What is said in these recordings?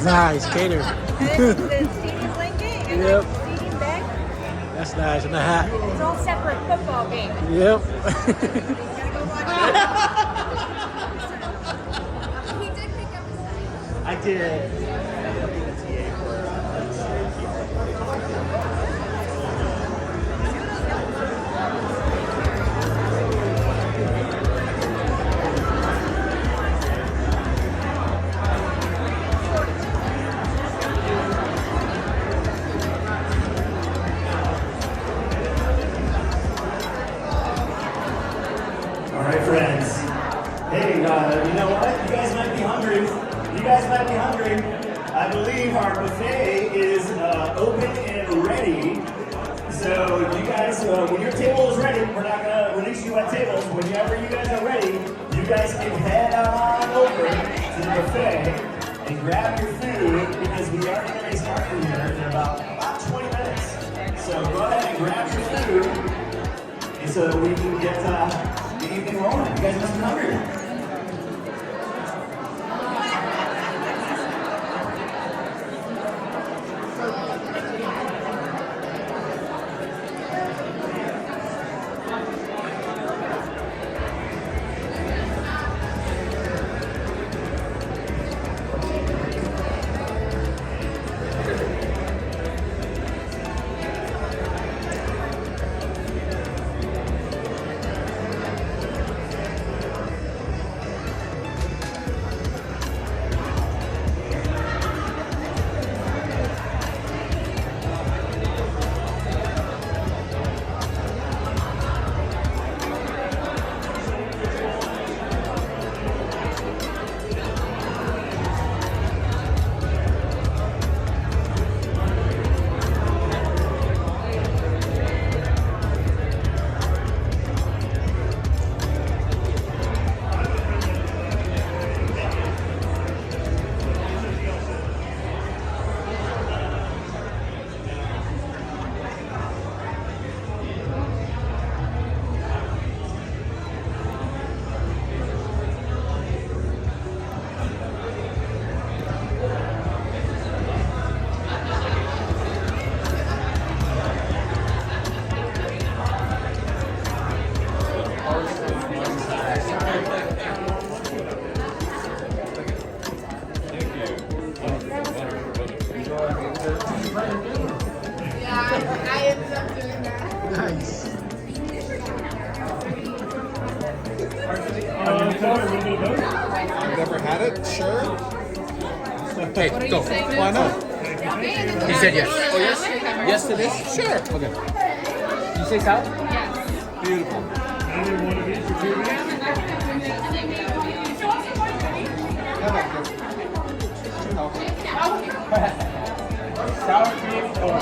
Nice, cater. The Stevie's linking and Yep. Stevie's bag. That's nice, and the hat. It's all separate football game. Yep. Gotta go watch it. He did pick up his name. I did. All right, friends. Hey, you know what? You guys might be hungry. I believe our buffet is open and ready. So you guys, when your table is ready, we're not gonna release you at tables. Whenever you guys are ready, you guys can head on over to the buffet and grab your food because we are going to be starting here in about 20 minutes. So go ahead and grab your food, and so that we can get anything rolling. You guys must be hungry. I ended up doing that. Nice. I've never had it, sure. Hey, go. Why not? He said yes. Oh, yes? Yes to this? Sure. Okay. You say salad? Beautiful. Sour cream or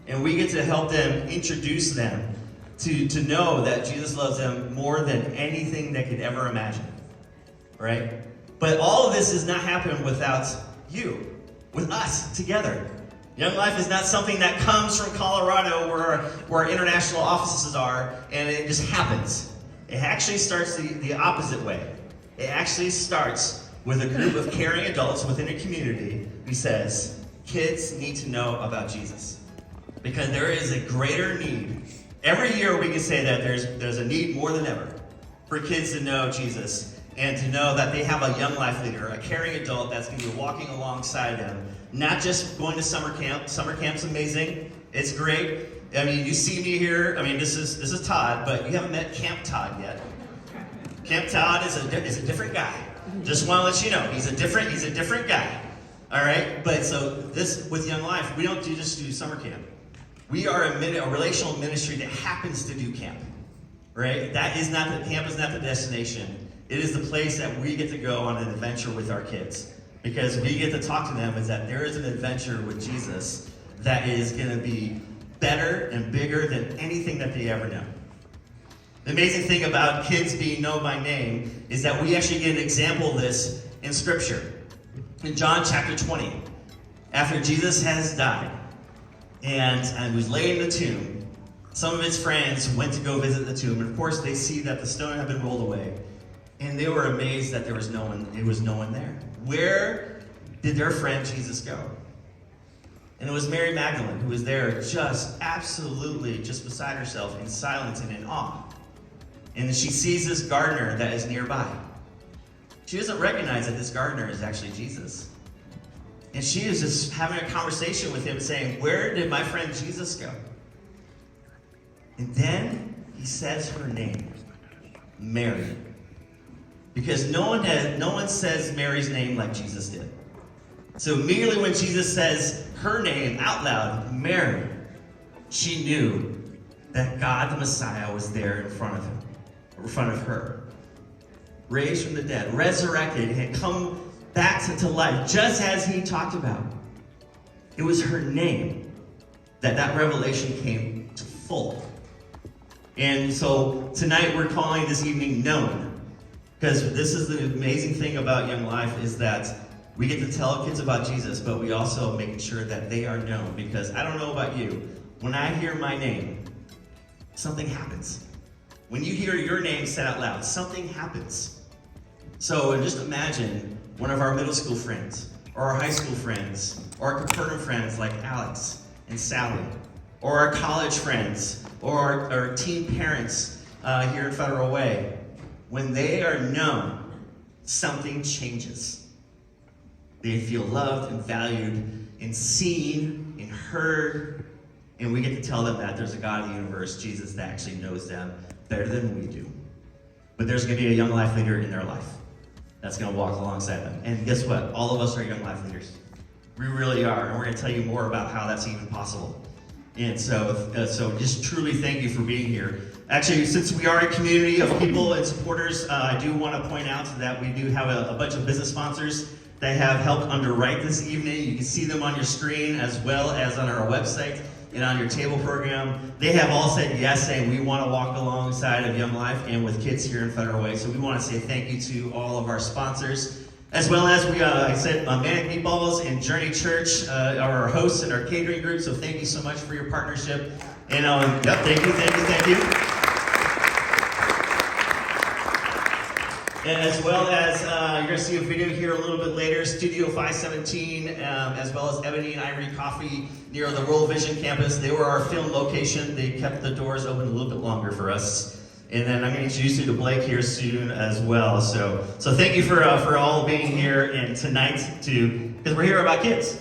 And we get to help them introduce them to know that Jesus loves them more than anything they could ever imagine, right? But all of this is not happening without you, with us together. Young Life is not something that comes from Colorado where our international offices are and it just happens. It actually starts the opposite way. It actually starts with a group of caring adults within a community who says, kids need to know about Jesus. Because there is a greater need. Every year we can say that there's a need more than ever for kids to know Jesus and to know that they have a Young Life leader, a caring adult that's going to be walking alongside them. Not just going to summer camp. Summer camp's amazing. It's great. I mean, you see me here. I mean, this is Todd, but you haven't met Camp Todd yet. Camp Todd is a different guy. Just want to let you know, he's a different guy. All right. But so this with Young Life, we don't just do summer camp. We are a relational ministry that happens to do camp. Right. Camp is not the destination. It is the place that we get to go on an adventure with our kids. Because we get to talk to them is that there is an adventure with Jesus that is going to be better and bigger than anything that they ever know. The amazing thing about kids being known by name is that we actually get an example of this in Scripture. In John chapter 20, after Jesus has died and was laid in the tomb, some of his friends went to go visit the tomb, and of course they see that the stone had been rolled away, and they were amazed that there was no one there. Where did their friend Jesus go? And it was Mary Magdalene who was there, just absolutely just beside herself in silence and in awe. And she sees this gardener that is nearby. She doesn't recognize that this gardener is actually Jesus. And she is just having a conversation with him saying, where did my friend Jesus go? And then he says her name, Mary. Because no one says Mary's name like Jesus did. So immediately when Jesus says her name out loud, Mary, she knew that God the Messiah was there in front of her. Raised from the dead, resurrected, had come back to life, just as he talked about. It was her name that revelation came to full. And so tonight we're calling this evening Known. Because this is the amazing thing about Young Life, is that we get to tell kids about Jesus, but we also making sure that they are known. Because I don't know about you, when I hear my name, something happens. When you hear your name said out loud, something happens. So just imagine one of our middle school friends, or our high school friends, or our Capernaum friends like Alex and Sally, or our college friends, or our teen parents here in Federal Way. When they are known, something changes. They feel loved and valued and seen and heard. And we get to tell them that there's a God of the universe, Jesus, that actually knows them better than we do. But there's going to be a Young Life leader in their life that's going to walk alongside them. And guess what? All of us are Young Life leaders. We really are. And we're going to tell you more about how that's even possible. And so just truly thank you for being here. Actually, since we are a community of people and supporters, I do want to point out that we do have a bunch of business sponsors that have helped underwrite this evening. You can see them on your screen as well as on our website and on your table program. They have all said yes, saying we want to walk alongside of Young Life and with kids here in Federal Way. So we want to say thank you to all of our sponsors, as well as we, I said, Manic Meatballs and Journey Church are our hosts and our catering group. So thank you so much for your partnership. And thank you. And as well as, you're going to see a video here a little bit later, Studio 517, as well as Ebony and Ivory Coffee near the World Vision campus. They were our film location. They kept the doors open a little bit longer for us. And then I'm going to introduce you to Blake here soon as well. So thank you for all being here and tonight because we're here about kids.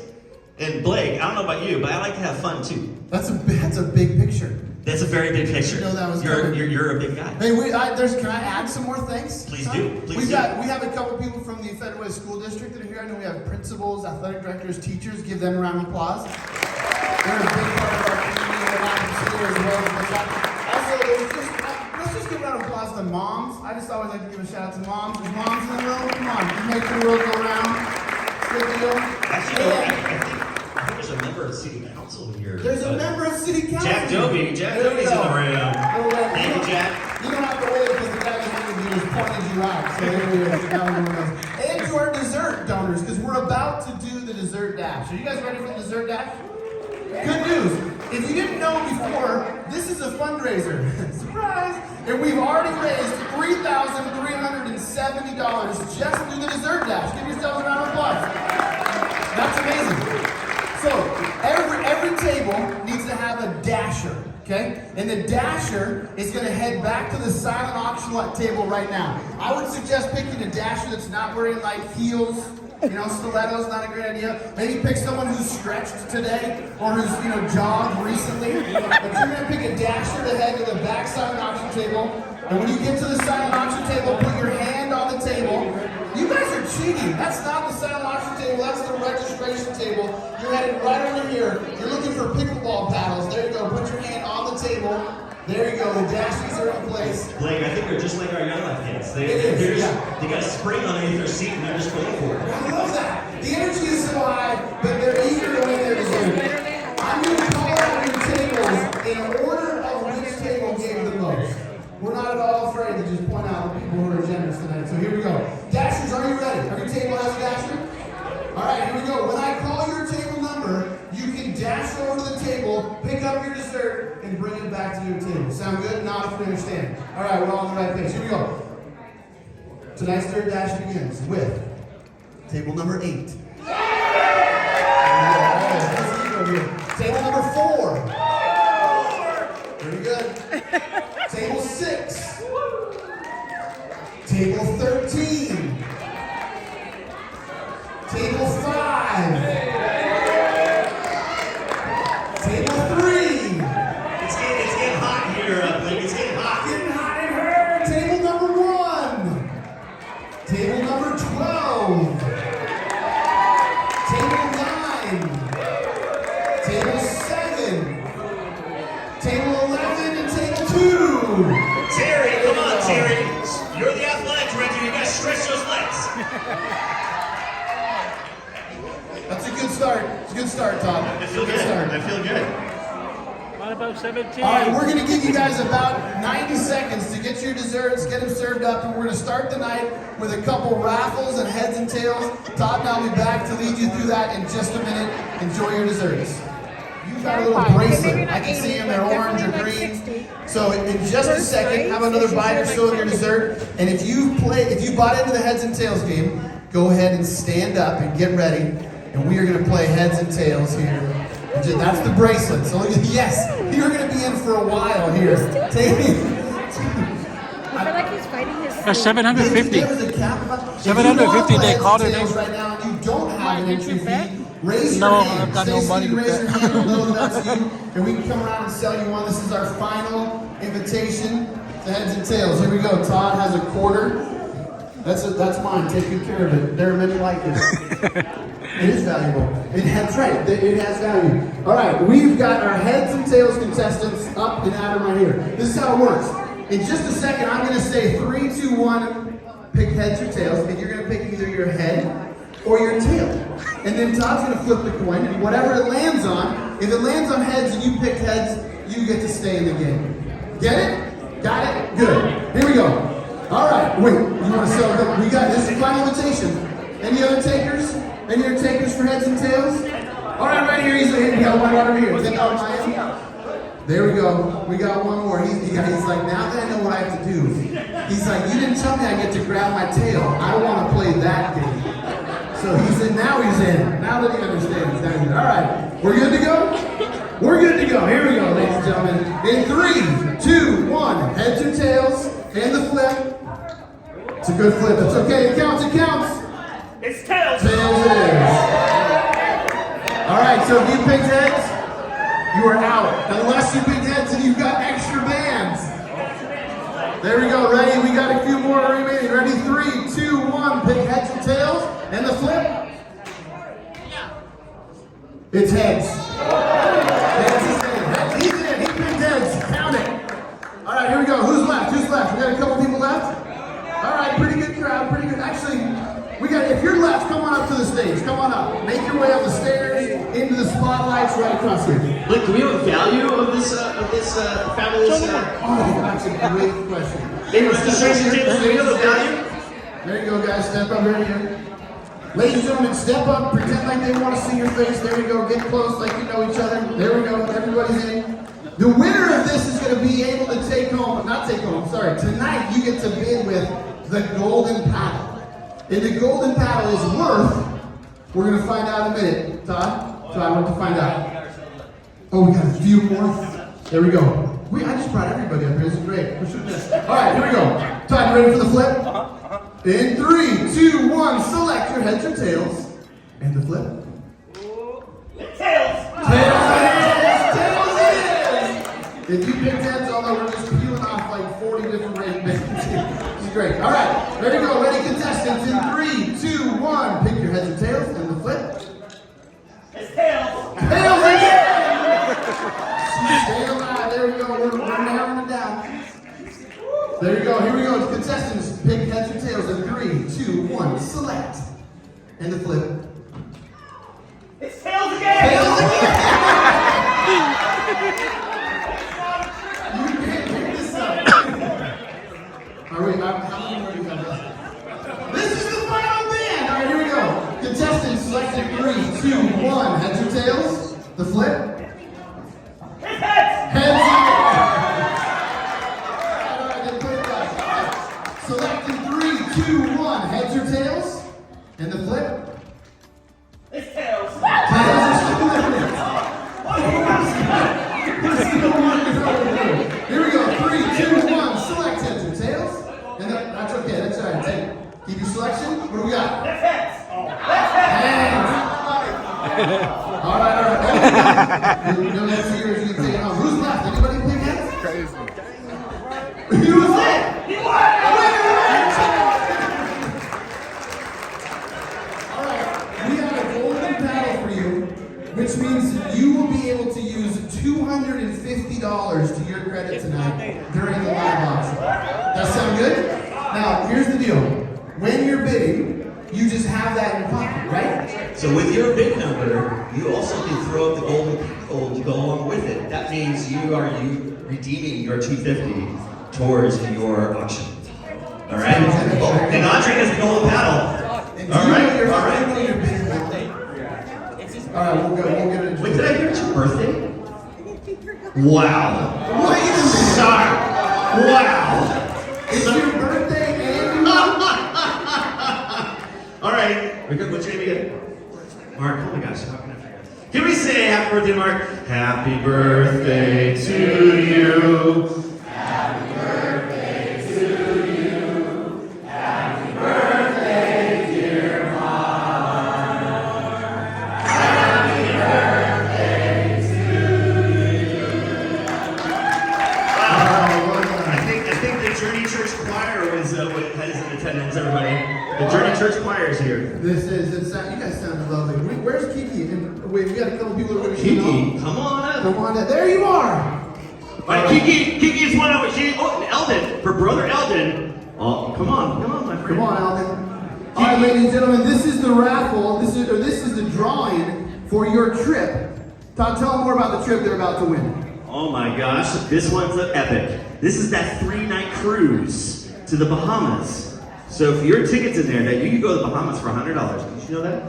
And Blake, I don't know about you, but I like to have fun too. That's a big picture. That's a very big picture. You know that was you're a big guy. Hey, can I add some more things? Please do. We have a couple people from the Federal Way School District that are here. I know we have principals, athletic directors, teachers. Give them a round of applause. They're a big part of our community. They're not here as well as also, let's just give a round of applause to the moms. I just always like to give a shout out to moms. There's moms in the room. Come on, you make the world go round. Good deal. Actually, I think there's a member of City Council here. There's a member of City Council. Jack Dobie. Jack Dobie's in the room. Thank you, Jack. You don't have to wait because the guy behind you just pointed you out. So there he is. Now everyone knows. And to our dessert donors, because we're about to do the dessert dash. Are you guys ready for the dessert dash? Good news. If you didn't know before, this is a fundraiser. Surprise! And we've already raised $3,370 just to do the dessert dash. Give yourselves a round of applause. That's amazing. So every table needs to have a dasher, okay? And the dasher is going to head back to the silent auction lot table right now. I would suggest picking a dasher that's not wearing like heels, stilettos, not a great idea. Maybe pick someone who's stretched today or who's jogged recently. But you're going to pick a dasher to head to the back silent auction table. And when you get to the silent auction table, put your hand on the table. You guys are cheating. That's not the silent auction table. That's the registration table. You're headed right over here. You're looking for pickleball paddles. There you go. Put your hand on the table. There you go. The dashies are in place. Blake, I think they're just like our Young Life kids. They got a spring underneath their seat and they're just going for it. I love that. The energy is so high, but they're eager to win their dessert. I'm going to call out your tables in order of which table gave the most. We're not at all afraid to just point out the people who are generous tonight. So here we go. Dashers, are you ready? Every table has a dasher? All right, here we go. When I call your table dessert and bring it back to your table. Sound good? Not if we understand. All right, we're all on the right page. Here we go. Tonight's third dash begins with table number 8. Table number 4. Very good. Table 6. Table 13. Table 5. Table 3. It's getting hot here, Blake. It's getting hot. Getting hot in her. Table number 1. Table number 12. Table 9. Table 7. Table 11 and table 2. Terry, come on, Terry. You're the athletic director. You guys stretch those legs. That's a good start. It's a good start, Todd. I feel good. I feel good. What about 17? All right, we're going to give you guys about 90 seconds to get your desserts, get them served up, and we're going to start the night with a couple raffles and heads and tails. Todd and I'll be back to lead you through that in just a minute. Enjoy your desserts. You've got a little bracelet. I can see them. They're orange or green. So in just a second, have another bite or so of your dessert. And if you bought into the heads and tails game, go ahead and stand up and get ready. And we are going to play heads and tails here. That's the bracelet. So yes, you're going to be in for a while here. I feel like he's fighting his. 750. 750. They called it. Right now, and you don't have an entry fee. Raise your No, hand. I've got no Stacey, money to raise bet. your hand. We'll know that's you, and we can come around and sell you one. This is our final invitation to heads and tails. Here we go. Todd has a quarter. That's mine. Take good care of it. There are many like it. It is valuable. That's right. It has value. All right. We've got our heads and tails contestants up and Adam right here. This is how it works. In just a second, I'm going to say 3, 2, 1. Pick heads or tails, and you're going to pick either your head or your tail. And then Todd's going to flip the coin, and whatever it lands on, if it lands on heads and you pick heads, you get to stay in the game. Get it? Got it? Good. Here we go. All right. Wait. You want to sell? We got this is final invitation. Any other takers? Any other takers for heads and tails? All right, right here. We got one right over here. There we go. We got one more. He's like, now that I know what I have to do. He's like, you didn't tell me I get to grab my tail. I want to play that game. So he said, now he's in. Now that he understands. Now he's in. All right. We're good to go? We're good to go. Here we go, ladies and gentlemen. In 3, 2, 1. Heads or tails. And the flip. It's a good flip. It's okay. It counts. It counts. It's tails. Tails it is. All right. So if you picked heads, you are out. Unless you picked heads and you've got extra bands. There we go. Ready? We got a few more remaining. Ready? 3, 2, 1. Pick heads or tails. And the flip. It's heads. Heads is in. He's in. He picked heads. Count it. All right, here we go. Who's left? Who's left? We got a couple people left? All right, pretty good crowd. Pretty good. Actually, if you're left, come on up to the stage. Come on up. Make your way up the stairs, into the spotlights right across here. Blake, do we have a value of this fabulous? Oh, that's a great question. Do we have a value? There you go, guys. Step up right here. Ladies and gentlemen, step up. Pretend like they want to see your face. There you go. Get close like you know each other. There we go. Everybody's in. The winner of this is going to be able to take home, tonight you get to bid with the golden paddle. And the golden paddle is worth, we're going to find out in a minute. Todd, what to find out? Oh, we got a few more. There we go. I just brought everybody up here. This is great. All right, here we go. Todd, you ready for the flip? In 3, 2, 1, select your heads or tails. And the flip. Tails. Tails it is! Tails it is! If you picked heads, although we're just peeling off like 40 different rating bands. This is great. All right, ready to go. Ready, contestants. In 3, 2, 1, pick your heads or tails. And the flip. It's tails. Tails again! Stay alive. There we go. We're narrowing it down. There you go. Here we go. Contestants, pick heads or tails. In 3, 2, 1, select. And the flip. It's tails again. Tails again! You can't pick this up. All right, how many more do you have left? This is the final band. All right, here we go. Contestants, select in 3, 2, 1. Heads or tails? The flip. It's heads. No, that's yours. You can take it home. Who's left? Anybody pick it? Crazy. He was it! He won! Alright, we have a golden paddle for you, which means you will be able to use $250 to your credit tonight during the live auction. That sound good? Now, here's the deal. When you're bidding, you just have that in your pocket, right? So with your bid number, you also can throw up the golden paddle to go along with it. That means you are redeeming your $250 towards your auction. All right? Oh, and Andre has the golden paddle. All right. All right, we'll get it. Wait, did I hear it's your birthday? Wow. Wait a minute. Sorry. Wow. It's your birthday and All right. What's your name again? Mark. Oh my gosh, how can I forget? Can we say happy birthday, Mark? Happy birthday to you. Happy birthday to you. Happy birthday, dear Mark. Happy birthday to you. Wow. I think the Journey Church Choir was in attendance, everybody. The Journey Church Choir is here. you guys sound lovely. Where's Kiki? And wait, we got a couple people who are going to Kiki, come on up. Come on up. There you are. All right, Kiki is one of Eldon, for brother Eldon. Oh, come on, my friend. Come on, Alvin. All right, ladies and gentlemen, this is the raffle. This is the drawing for your trip. Todd, tell them more about the trip they're about to win. Oh my gosh, this one's epic. This is that 3-night cruise to the Bahamas. So if your ticket's in there, that you can go to the Bahamas for $100. Did you know that?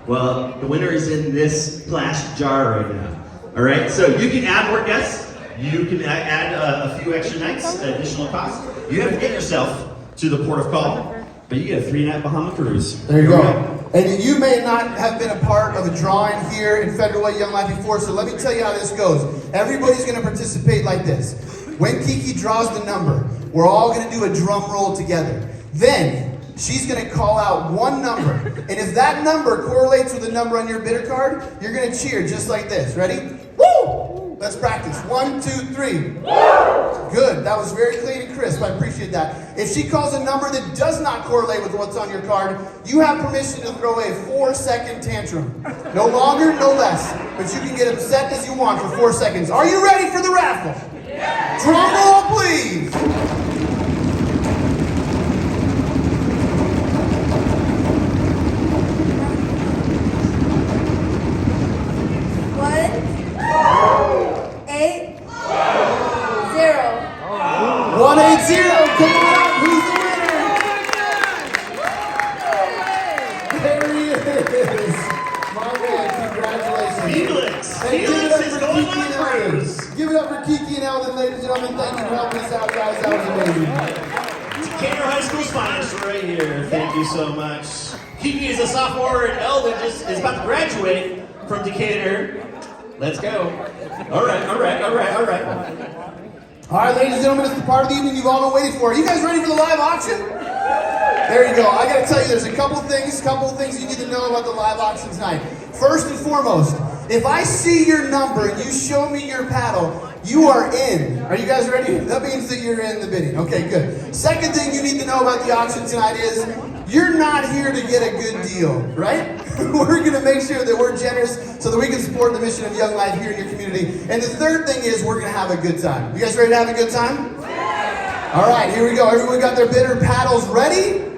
Well, the winner is in this plastic jar right now. All right, so you can add more guests. You can add a few extra nights, additional costs. You have to get yourself to the port of call, but you get a 3-night Bahama cruise. There you go. And you may not have been a part of a drawing here in Federal Way Young Life before, so let me tell you how this goes. Everybody's going to participate like this. When Kiki draws the number, we're all going to do a drum roll together. Then, she's going to call out one number. And if that number correlates with the number on your bidder card, you're going to cheer just like this. Ready? Woo! Let's practice. 1, 2, 3. Woo! Good. That was very clean and crisp. I appreciate that. If she calls a number that does not correlate with what's on your card, you have permission to throw a 4-second tantrum. No longer, no less. But you can get upset as you want for 4 seconds. Are you ready for the raffle? Yeah. Drum roll, please. Kiki and Eldon, ladies and gentlemen, thank you for helping us out, guys. That was amazing. Decatur High School's finest right here. Thank you so much. Kiki is a sophomore, and Eldon is about to graduate from Decatur. Let's go. All right. All right, ladies and gentlemen, it's the part of the evening you've all been waiting for. Are you guys ready for the live auction? There you go. I got to tell you, there's a couple things you need to know about the live auction tonight. First and foremost, if I see your number and you show me your paddle, you are in. Are you guys ready? That means that you're in the bidding. Okay, good. Second thing you need to know about the auction tonight is you're not here to get a good deal, right? We're going to make sure that we're generous so that we can support the mission of Young Life here in your community. And the third thing is we're going to have a good time. You guys ready to have a good time? All right, here we go. Everyone got their bidder paddles ready?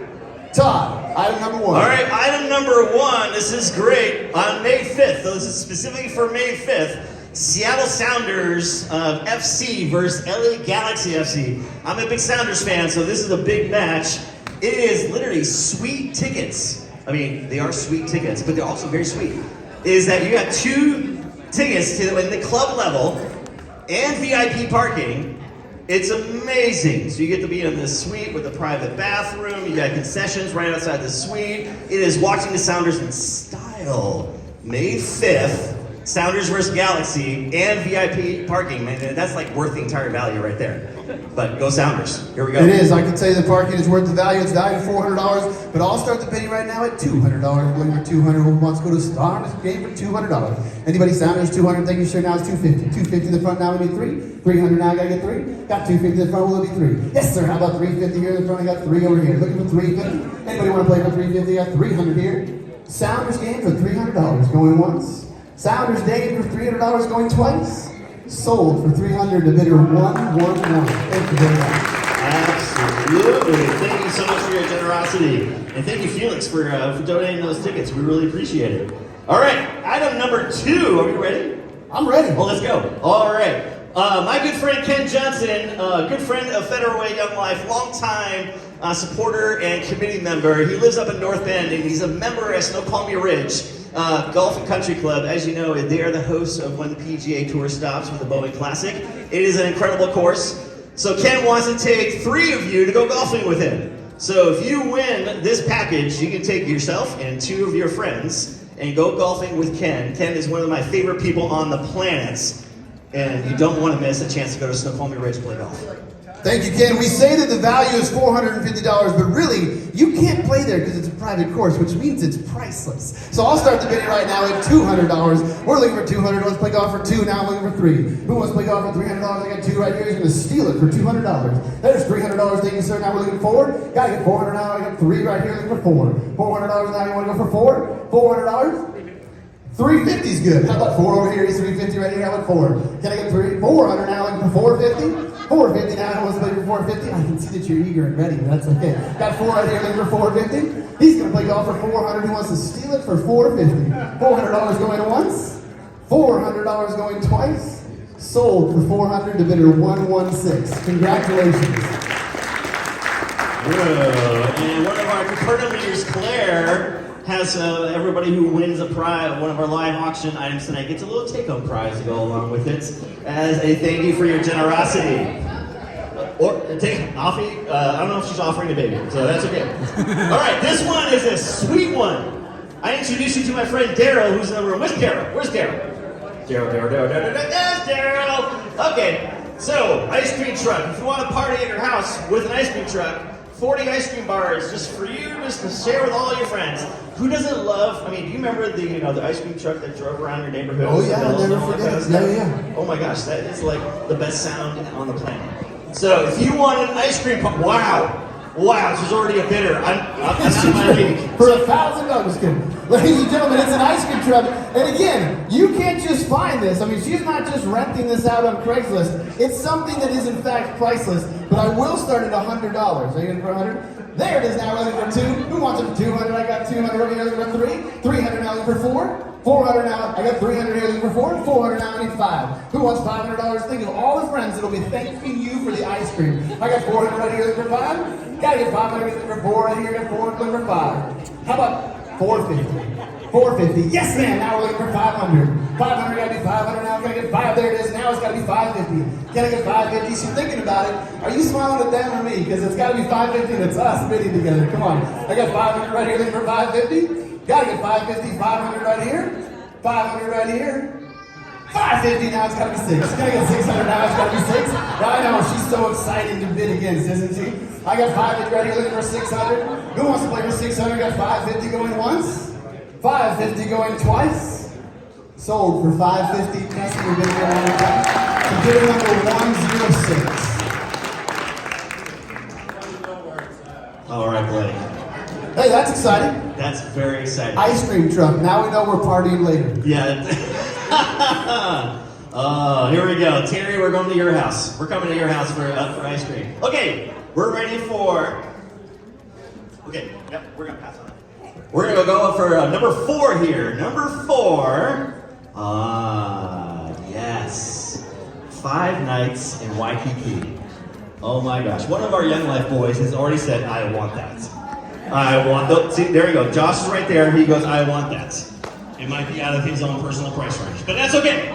Todd, item number 1. All right, item number 1. This is great. On May 5th, this is specifically for May 5th, Seattle Sounders FC versus LA Galaxy FC. I'm a big Sounders fan, so this is a big match. It is literally sweet tickets. I mean, they are sweet tickets, but they're also very sweet. Is that you got 2 tickets to in the club level and VIP parking. It's amazing. So you get to be in this suite with a private bathroom. You got concessions right outside the suite. It is watching the Sounders in style. May 5th, Sounders versus Galaxy and VIP parking. Man, that's like worth the entire value right there. But go Sounders. Here we go. It is. I can tell you the parking is worth the value. It's valued at $400, but I'll start the bidding right now at $200. We're looking for $200. Who wants to go to Sounders game for $200? Anybody Sounders $200? Thank you, sir. Now it's $250. $250 in the front. Now it'll be $300. $300 now. I gotta get $3. Got $250 in the front. Will it be $3? Yes, sir. How about $350 here in the front? I got $3 over here. Looking for $350. Anybody want to play for $350? I got $300 here. Sounders game for $300. Going once. Sounders game for $300. Going twice. Sold for $300 to bidder 111. Thank you very much. Absolutely. Thank you so much for your generosity. And thank you, Felix, for donating those tickets. We really appreciate it. All right, item number 2. Are we ready? I'm ready. Well, let's go. All right. My good friend Ken Johnson, good friend of Federal Way Young Life, longtime supporter and committee member. He lives up in North Bend, and he's a member at Snoqualmie Ridge Golf and Country Club. As you know, they are the hosts of when the PGA Tour stops with the Boeing Classic. It is an incredible course. So Ken wants to take 3 of you to go golfing with him. So if you win this package, you can take yourself and 2 of your friends and go golfing with Ken. Ken is one of my favorite people on the planet, and you don't want to miss a chance to go to Snoqualmie Ridge to play golf. Thank you, Ken. We say that the value is $450, but really, you can't play there because it's a private course, which means it's priceless. So I'll start the bidding right now at $200. We're looking for $200. Who wants to play golf for 2? Now I'm looking for 3. Who wants to play golf for $300? I got 2 right here. He's going to steal it for $200. There's $300. Thank you, sir. Now we're looking for 4. Got to get $400 now. I got 3 right here. Looking for 4. $400 now. You want to go for 4? $400? $350 is good. How about 4 over here? He's $350 right here. How about 4? Can I get 3? $400 now. Looking for $450? $450 now. Who wants to play for $450? I can see that you're eager and ready, but that's okay. Got 4 right here. Looking for $450? He's going to play golf for $400. Who wants to steal it for $450? $400 going once. $400 going twice. Sold for $400 to bidder 116. Congratulations. And one of our concurrent leaders, Claire, has everybody who wins a prize, one of our live auction items tonight gets a little take-home prize to go along with it as a thank you for your generosity. Or take offie. I don't know if she's offering a baby, so that's okay. All right, this one is a sweet one. I introduce you to my friend Daryl, who's in the room. Where's Daryl? Where's Daryl? Daryl. There's Daryl. Okay, so ice cream truck. If you want to party at your house with an ice cream truck, 40 ice cream bars just for you, just to share with all your friends. Who doesn't love? I mean, do you remember the ice cream truck that drove around your neighborhood? Oh yeah, I'll never forget it. Yeah. Oh my gosh, that is like the best sound on the planet. So if you want an ice cream, wow, she's already a bidder. I'm out of my league. For $1,000, kid. Ladies and gentlemen, it's an ice cream truck. And again, you can't just find this. I mean, she's not just renting this out on Craigslist. It's something that is in fact priceless. But I will start at $100. Are you in for 100? There it is now, looking for 2. Who wants it for 200? I got 200 over here, looking for 3. 300 now, looking for 4. 400 now, I got 300 here, looking for 4. 400 now, I need 5. Who wants $500? Think of all the friends that'll be thanking you for the ice cream. I got 400 right here, looking for 5. Gotta get 500, looking for 4 right here, got 4, looking for 5. How about 450? 450. Yes, ma'am. Now we're looking for 500. 500, gotta be 500 now. Gotta get 5. There it is. Now it's gotta be 550. Can I get 550? She's thinking about it. Are you smiling at them or me? Because it's gotta be 550 and it's us bidding together. Come on. I got 500 right here, looking for 550. Gotta get 550. 500 right here. 500 right here. 550 now, it's gotta be 6. Can I get 600 now? It's gotta be 6. I know, she's so excited to bid against, isn't she? I got 550 right here, looking for 600. Who wants to play for 600? Got 550 going once. 550 going twice. Sold for 550. Cassie, we're bidding one more time. So bidder number 106. All right, Blake. Hey, that's exciting. That's very exciting. Ice cream truck. Now we know we're partying later. Yeah. Here we go. Terry, we're going to your house. We're coming to your house for ice cream. Okay, we're ready for... Okay, yep, we're going to pass on it. We're going to go up for number 4 here. Number 4. Yes. 5 nights in Waikiki. Oh my gosh. One of our Young Life boys has already said, I want that. I want that. See, there you go. Josh is right there. He goes, I want that. It might be out of his own personal price range, but that's okay.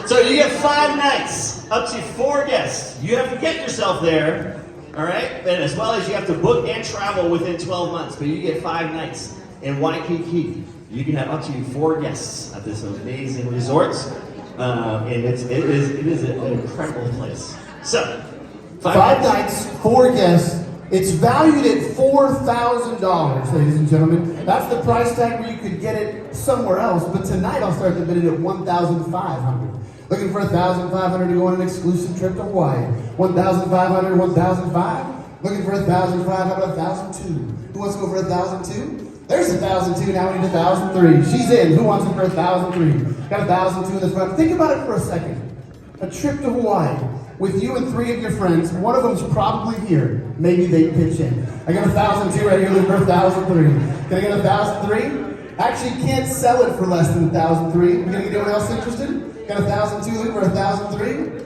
So you get 5 nights, up to 4 guests. You have to get yourself there, all right? And as well as you have to book and travel within 12 months, but you get 5 nights in Waikiki. You can have up to 4 guests at this amazing resort, and it is an incredible place. So, 5 nights, 4 guests. It's valued at $4,000, ladies and gentlemen. That's the price tag where you could get it somewhere else. But tonight I'll start the bid at $1,500. Looking for $1,500 to go on an exclusive trip to Hawaii. $1,500, $1,500. Looking for $1,500, $1,200. Who wants to go for $1,200? There's $1,200. Now we need $1,300. She's in. Who wants it for $1,300? Got $1,200 in the front. Think about it for a second. A trip to Hawaii with you and 3 of your friends. One of them's probably here. Maybe they pitch in. I got $1,200 right here. Looking for $1,300. Can I get $1,300? Actually, can't sell it for less than $1,300. You gonna get anyone else interested? Got $1,200, looking for $1,300?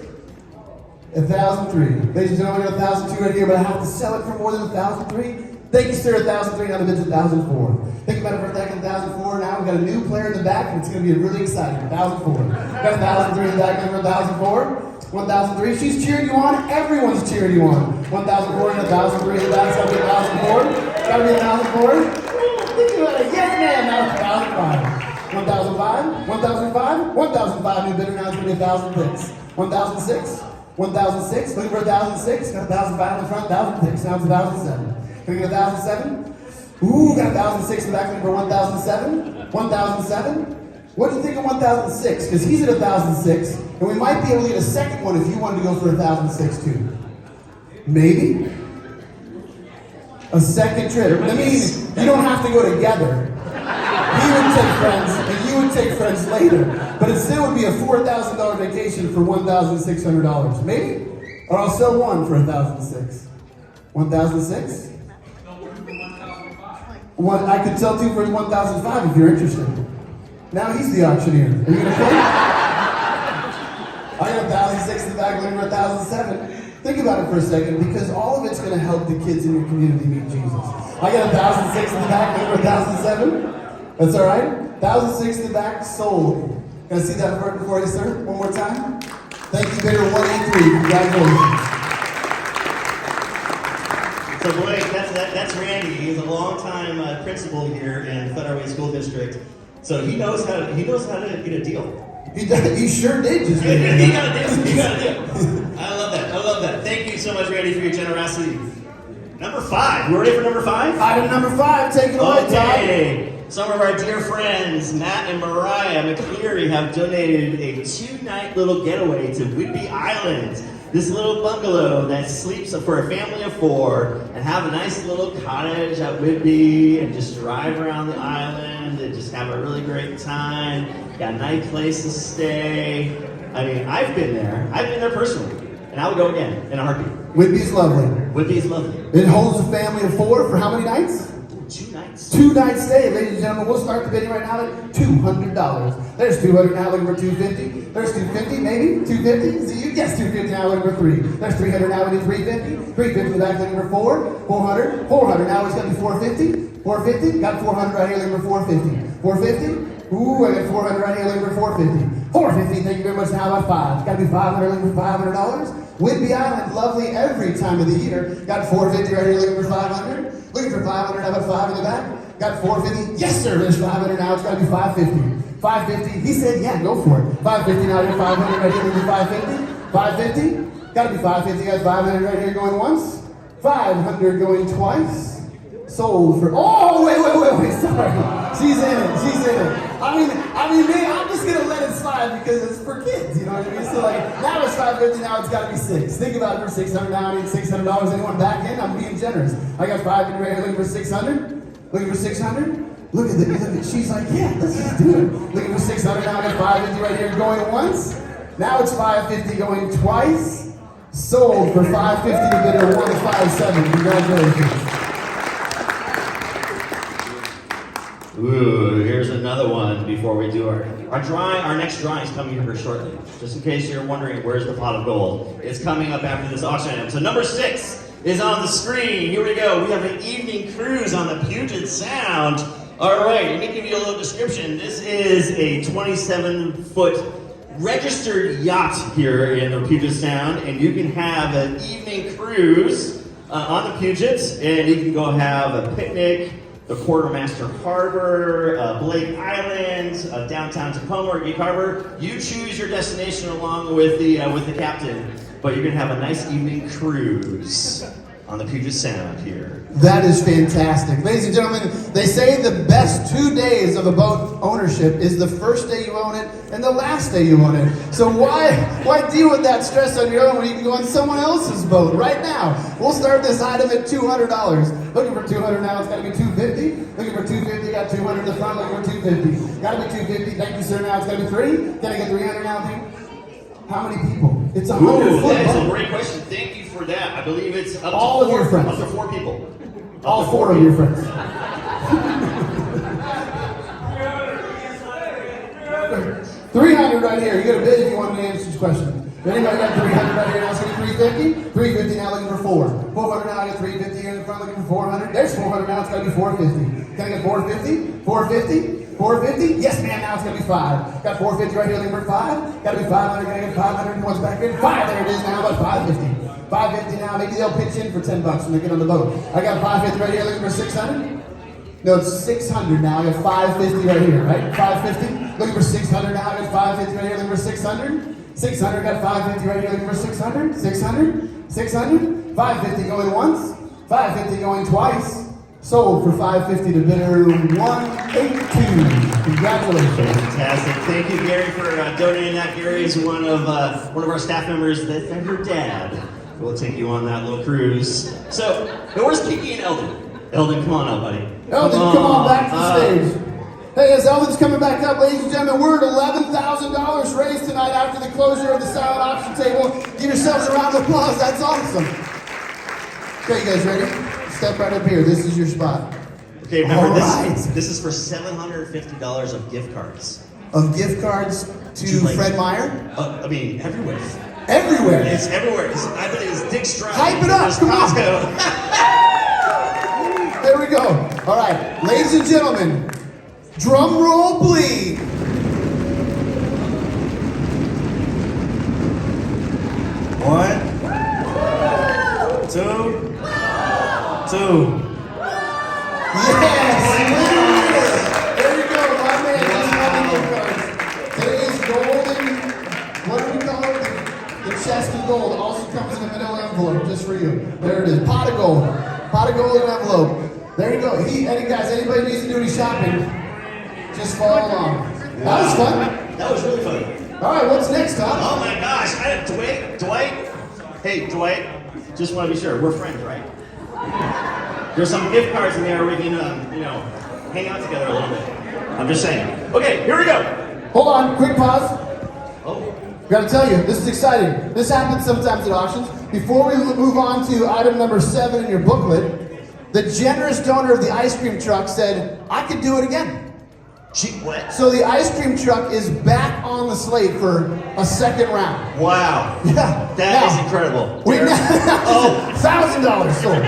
$1,300. Ladies and gentlemen, I got $1,200 right here, but I have to sell it for more than $1,300. Thank you, sir. $1,300. Now the bid's $1,400. Think about it for a second. $1,400. Now we've got a new player in the back, and it's going to be really exciting. $1,400. Got $1,300 in the back. Looking for $1,400. $1,300. She's cheering you on. Everyone's cheering you on. $1,400 and $1,300 in the back. So $1,400. Got to be $1,400. Think about it. Yes, man. Now it's $1,500. 1,005, 1,005, 1,005, new bidder, now it's going to be 1,006. 1,006, 1,006, looking for 1,006, got 1,005 in the front, 1,006, now it's 1,007. Can we get 1,007? Ooh, got 1,006 in the back, looking for 1,007. 1,007. What do you think of 1,006? Because he's at 1,006, and we might be able to get a second one if you wanted to go for 1,006 too. Maybe? A second trip. That means you don't have to go together. He would take friends, and you would take friends later. But it still would be a $4,000 vacation for $1,600. Maybe? Or I'll sell one for 1,006. 1,006? One, I could sell 2 for 1,005 if you're interested. Now he's the auctioneer. Are you gonna play? I got 1,006 in the back, looking for 1,007. Think about it for a second, because all of it's gonna help the kids in your community meet Jesus. I got 1,006 in the back, looking for 1,007. That's all right. 1,006 in the back, sold. Can I see that word for you, sir? One more time. Thank you, bidder 183. Congratulations. So Blake, that's Randy. He's a longtime principal here in Funraiser School District. So he knows how to get a deal. He sure did just get He got a deal. I love that. Thank you so much, Randy, for your generosity. Number 5. You ready for number 5? Item number 5. Take it away, Okay. Some of our dear friends, Matt and Mariah McCleary, have donated a 2-night little getaway to Whidbey Island. This little bungalow that sleeps for a family of 4, and have a nice little cottage at Whidbey and just drive around the island and just have a really great time. Got a nice place to stay. I mean, I've been there personally, and I would go again in a heartbeat. Whidbey's lovely. Whidbey's lovely. It holds a family of 4 for how many nights? 2 nights. 2-night stay, ladies and gentlemen. We'll start the bidding right now at $200. There's $200 now, looking for $250. There's $250, maybe $250. Is it you? Yes, $250 now, looking for $300. There's $300 now, we need $350. $350 in the back, looking for $400. $400 now, it's gonna be $450. $450. Got $400 right here, looking for $450. $450. Ooh, I got $400 right here, looking for $450. $450. Thank you very much. Now about $500. It's gotta be $500, looking for $500. Whidbey Island, lovely every time of the year. Got $450 right here, looking for $500. Looking for $500, how about 5 in the back? Got $450. Yes, sir, there's $500 now. It's got to be $550. $550. He said, yeah, go for it. $550 now, you're $500 right here, looking for $550. $550. Got to be $550. Got $500 right here going once. $500 going twice. Sold for, oh, wait, sorry. She's in it. I mean, man, I'm just gonna let it slide because it's for kids, you know what I mean? So like, now it's $550, now it's gotta be $600. Think about it for $600 now, I need $600. Anyone back in? I'm being generous. I got $500 right here, looking for $600. Looking for $600. Look at she's like, yeah, let's just do it. Looking for $600 now, I got $550 right here going once. Now it's $550 going twice. Sold for $550 to bidder 157. Congratulations. Ooh, here's another one before we do our drawing. Our next drawing is coming here shortly. Just in case you're wondering where's the pot of gold. It's coming up after this auction item. So number 6 is on the screen. Here we go. We have an evening cruise on the Puget Sound. All right, let me give you a little description. This is a 27-foot registered yacht here in the Puget Sound, and you can have an evening cruise on the Puget, and you can go have a picnic, the Quartermaster Harbor, Blake Island, downtown Tacoma or Gig Harbor. You choose your destination along with the captain, but you're gonna have a nice evening cruise on the Puget Sound here. That is fantastic. Ladies and gentlemen, they say the best 2 days of a boat ownership is the first day you own it and the last day you own it. So why deal with that stress on your own when you can go on someone else's boat right now? We'll start this item at $200. Looking for $200 now, it's gotta be $250. Looking for $250, got $200 in the front, looking for $250. Gotta be $250, thank you sir, now it's gotta be $3. Can I get $300 now, dude? How many people? It's a 100-foot That's boat. a great question. Thank you for that. I believe it's up All to of your friends. Up to 4 people. All 4 of your friends. $300 right here. You get a bid if you want me to answer this question. Anybody got $300 right here? Now it's going to be $350. $350 now looking for 4. $400 now I get $350 here in the front looking for $400. There's $400 now it's going to be $450. Can I get $450? $450? $450? Yes, ma'am. Now it's gonna be 5. Got $450 right here, looking for 5. Gotta be 500. Can I get 500? Once back in 5. There it is now. About $550. $550 now. Maybe they'll pitch in for $10 when they get on the boat. I got $550 right here, looking for 600. No, it's 600 now. I got $550 right here, right? $550. Looking for 600 now. I got $550 right here, looking for 600. 600. Got $550 right here, looking for 600. 600. 600. $550 going once. $550 going twice. Sold for $550 to bidder 182. Congratulations. Fantastic. Thank you, Gary, for donating that. Gary is one of our staff members that her dad will take you on that little cruise. So, now where's Kiki and Eldon? Eldon, come on up, buddy. Eldon, come on back to the stage. Hey, as Eldon's coming back up, ladies and gentlemen, we're at $11,000 raised tonight after the closure of the silent auction table. Give yourselves a round of applause. That's awesome. Okay, you guys ready? Step right up here. This is your spot. Okay, remember All this is for $750 of gift cards. Of gift cards to like, Fred Meyer? I mean, everywhere. Everywhere. It's everywhere. I bet it's Dick Strike. Hype it up. Come on. There we go. All right. Ladies and gentlemen, drum roll, please. One, 2, 2. Yes! There you go, my man. Today's golden, what do we call it? The chest of gold also comes in a manila envelope just for you. There it is. Pot of gold. Pot of gold in an envelope. There you go. Any guys, anybody needs to do any shopping, just follow along. That was fun. That was really fun. All right, what's next, Tom? Oh my gosh. Dwight. Hey, Dwight. Just want to be sure. We're friends, right? There's some gift cards in there we can, hang out together a little bit. I'm just saying. Okay, here we go. Hold on, quick pause. Oh. Gotta tell you, this is exciting. This happens sometimes at auctions. Before we move on to item number 7 in your booklet, the generous donor of the ice cream truck said, I could do it again. What? So the ice cream truck is back on the slate for a second round. Wow. Yeah. That is incredible. $1,000 sold.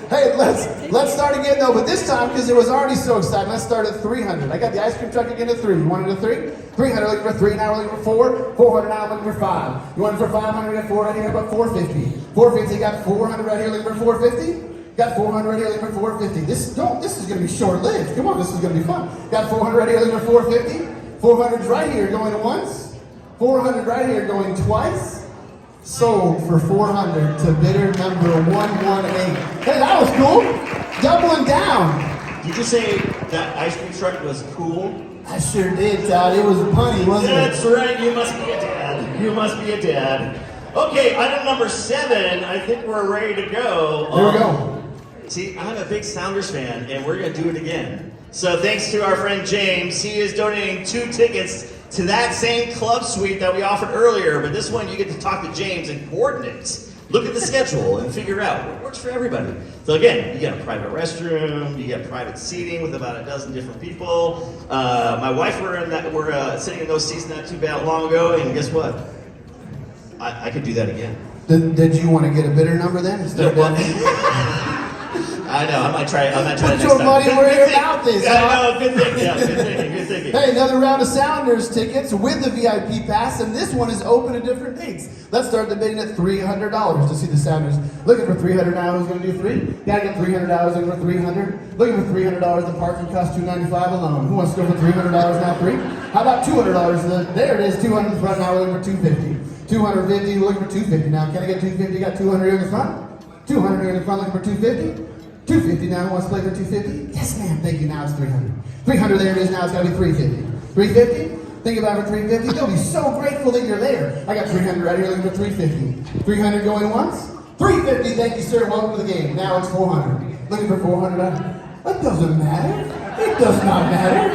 Hey, let's start again though, but this time, because it was already so exciting, let's start at 300. I got the ice cream truck again at 3. You wanted a 3? 300, looking for 3, now we're looking for 4. 400, now I'm looking for 5. You wanted for 500, got 4 right here, about 450. 450, got 400 right here, looking for 450. Got 400 right here, looking for 450. This is going to be short-lived. Come on, this is going to be fun. Got 400 right here, looking for 450. 400's right here, going once. 400 right here, going twice. Sold for 400 to bidder number 118. Hey, that was cool. Doubling down. Did you say that ice cream truck was cool? I sure did, Todd. It was punny, wasn't it? That's right. You must be a dad. You must be a dad. Okay, item number 7. I think we're ready to go. There we go. See, I'm a big Sounders fan, and we're going to do it again. So thanks to our friend James, he is donating 2 tickets to that same club suite that we offered earlier, but this one you get to talk to James and coordinate. Look at the schedule and figure out what works for everybody. So again, you get a private restroom, you get private seating with about a dozen different people. My wife were sitting in those seats not too bad long ago, and guess what? I could do that again. Did you want to get a bidder number then? I know. I might try it next Put your time. money Good where your thinking. mouth is. Yeah, Huh? I know. Good thinking. Yeah, good thinking. Good thinking. Hey, another round of Sounders tickets with the VIP pass, and this one is open to different dates. Let's start the bidding at $300 to see the Sounders. Looking for $300 now, who's going to do three? Gotta get $300, looking for $300. Looking for $300, the parking costs $295 alone. Who wants to go for $300 now, three? How about $200? There it is, $200 in the front, now we're looking for $250. $250, looking for $250 now. Can I get $250? Got $200 here in the front. $200 here in the front, looking for $250. $250 now, who wants to play for $250? Yes, ma'am, thank you, now it's $300. $300, there it is, now it's gotta be $350. $350? Think about it for $350. They'll be so grateful that you're there. I got $300 right here, looking for $350. $300 going once? $350, thank you, sir, welcome to the game. Now it's $400. Looking for $400. That doesn't matter. It does not matter.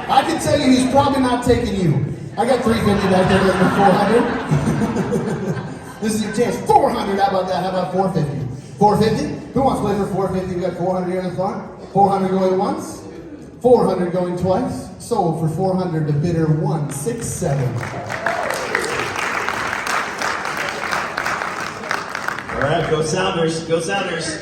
I can tell you he's probably not taking you. I got $350 back there, looking for $400. This is your chance. $400, how about that? How about $450? $450? Who wants to play for $450? We got $400 here in the front. $400 going once. $400 going twice. Sold for $400 to bidder 167. All right, go Sounders, go Sounders.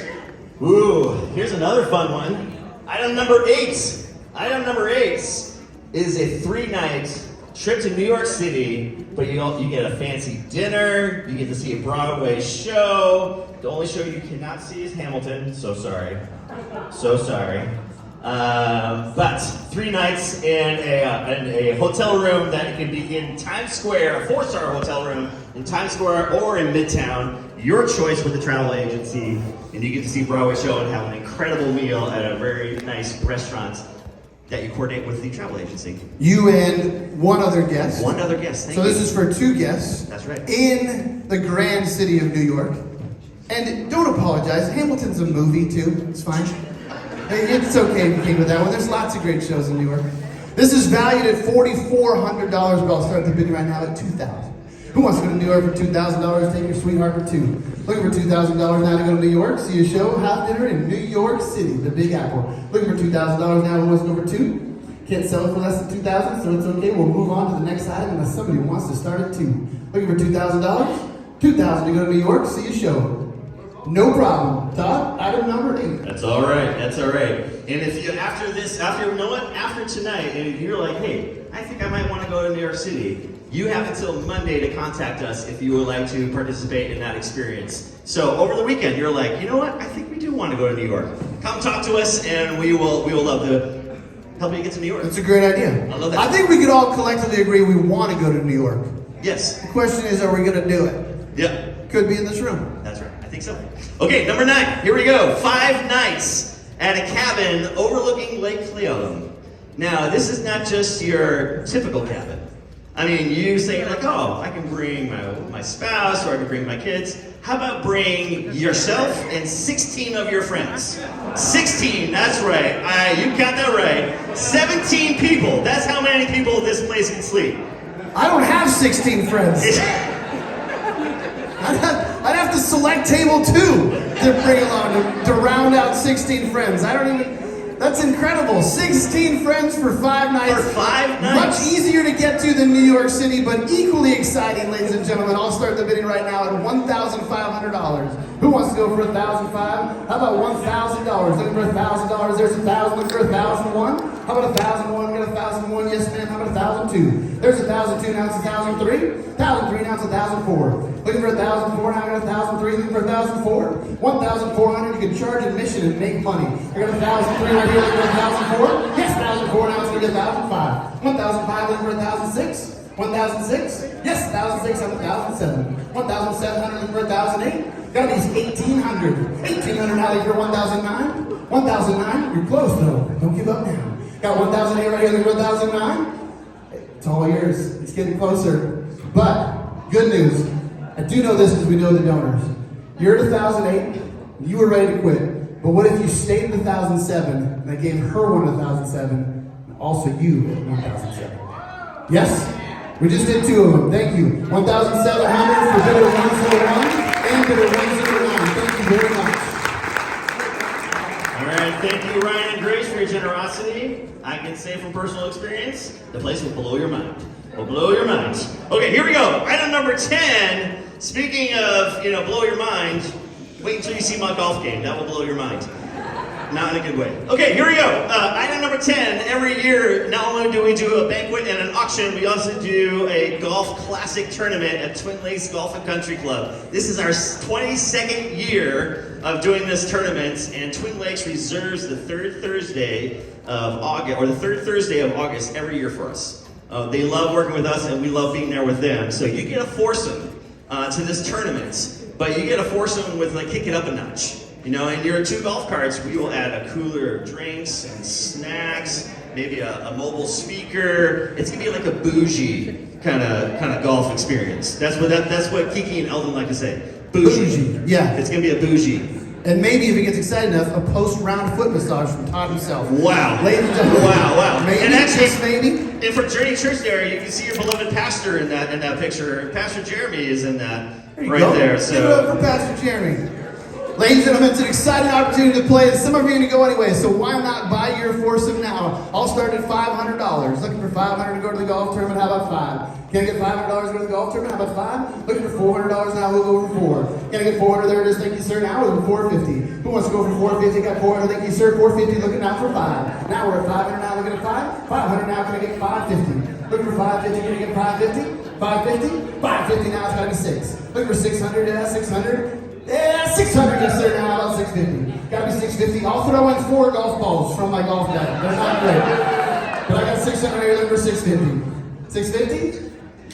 Ooh, here's another fun one. Item number 8. Item number 8 is a 3-night trip to New York City, but you get a fancy dinner, you get to see a Broadway show. The only show you cannot see is Hamilton, so sorry. So sorry. But 3 nights and a hotel room that can be in Times Square, a 4-star hotel room in Times Square or in Midtown. Your choice with the travel agency, and you get to see Broadway show and have an incredible meal at a very nice restaurant that you coordinate with the travel agency. You and one other guest. One other guest, thank so you. this is for 2 guests. That's right. In the grand city of New York. And don't apologize, Hamilton's a movie too, it's fine. It's okay if you came with that one. There's lots of great shows in New York. This is valued at $4,400, but I'll start the bidding right now at $2,000. Who wants to go to New York for $2,000? Take your sweetheart for 2. Looking for $2,000 now to go to New York, see a show, have dinner in New York City, the Big Apple. Looking for $2,000 now, who wants to go for 2? Can't sell it for less than $2,000, so it's okay. We'll move on to the next item unless somebody wants to start at 2. Looking for $2,000? $2,000 to go to New York, see a show. No problem. Todd, item number 8. That's all right. That's all right. And if you after tonight, and if you're like, hey, I think I might want to go to New York City, you have until Monday to contact us if you would like to participate in that experience. So over the weekend, you're like, you know what? I think we do want to go to New York. Come talk to us, and we will love to help you get to New York. That's a great idea. I love that. I think we could all collectively agree we want to go to New York. Yes. The question is, are we going to do it? Yeah. Could be in this room. That's right. I think so. Okay, number 9. Here we go. 5 nights at a cabin overlooking Lake Cleone. Now, this is not just your typical cabin. I mean, you say like, oh, I can bring my spouse or I can bring my kids. How about bring yourself and 16 of your friends? 16, that's right. You got that right. 17 people. That's how many people this place can sleep. I don't have 16 friends. I'd have to select table 2 to bring along to round out 16 friends. That's incredible. 16 friends for 5 nights. For 5 nights. Much easier to get to than New York City, but equally exciting, ladies and gentlemen. I'll start the bidding right now at $1,500. Who wants to go for $1,500? How about $1,000? Looking for $1,000. There's 1,000. Looking for 1,001. How about 1,001? Got 1,001. Yes, ma'am. How about 1,002? There's 1,002. Now it's 1,003. 1,003. Now it's 1,004. Looking for 1,004. Now I got 1,003. Looking for 1,004. 1,400. You can charge admission and make money. I got 1,003 right here. Looking for 1,004. Yes, 1,004. Now it's going to be 1,005. 1,005. Looking for 1,006. 1,006. Yes, 1,006. I'm 1,007. 1,700. Looking for 1,008. Gotta be 1,800. 1,800 now that you're 1,009. 1,009. You're close though. Don't give up now. Got 1,008 right here. Looking for 1,009. It's all yours. It's getting closer. But good news. I do know this because we know the donors. You're at 1,008. You were ready to quit. But what if you stayed at 1,007 and I gave her 1,007 and also you at 1,007? Yes? We just did 2 of them. Thank you. 1,700 for bidder 101 and bidder 109. Thank you very much. All right, thank you, Ryan and Grace, for your generosity. I can say from personal experience, the place will blow your mind. Will blow your mind. Okay, here we go. Item number 10. Speaking of, blow your mind, wait until you see my golf game. That will blow your mind. Not in a good way. Okay, here we go. Item number 10. Every year, not only do we do a banquet and an auction, we also do a golf classic tournament at Twin Lakes Golf and Country Club. This is our 22nd year of doing this tournament, and Twin Lakes reserves the third Thursday of August every year for us. They love working with us, and we love being there with them. So you get a foursome to this tournament, but you get a foursome with like kick it up a notch. You know, in your 2 golf carts, we will add a cooler of drinks and snacks, maybe a mobile speaker. It's gonna be like a bougie kind of golf experience. That's what Kiki and Eldon like to say. Bougie. Yeah. It's gonna be a bougie. And maybe if he gets excited enough, a post-round foot massage from Todd himself. Wow. Ladies and gentlemen. Wow. Maybe, and actually, just maybe. And for Journey Church there, you can see your beloved pastor in that picture. Pastor Jeremy is in that There you right go. there. Give it up for Pastor Jeremy. Ladies and gentlemen, it's an exciting opportunity to play, and some of you are going to go anyway, so why not buy your foursome now? I'll start at $500. Looking for $500 to go to the golf tournament, how about 5? Can I get $500 to go to the golf tournament, how about 5? Looking for $400 now, we'll go for 4. Can I get 400 there it is, thank you sir, now we're at $450. Who wants to go for 450? Got 400, thank you sir, 450, looking now for 5. Now we're at 500 now, looking at 5. 500 now, can I get 550? Looking for 550, can I get 550? 550? 550 now, it's got to be 6. Looking for 600, yeah, 600. Yeah, 600, yes sir, now about 650. Gotta be 650. I'll throw in 4 golf balls from my golf bag. They're not great. But I got 600 here, looking for 650. 650?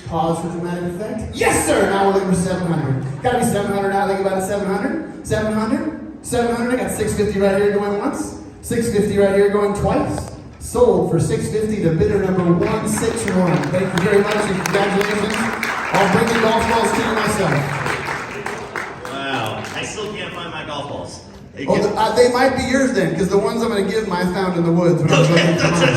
Pause for dramatic effect. Yes sir, now we're looking for 700. Gotta be 700 now, think about it, 700. 700? 700, I got 650 right here going once. 650 right here going twice. Sold for 650 to bidder number 161. Thank you very much and congratulations. I'll bring the golf balls to you myself. I still can't find my golf balls. They might be yours then, because the ones I'm going to give them I found in the woods when I was looking for mine.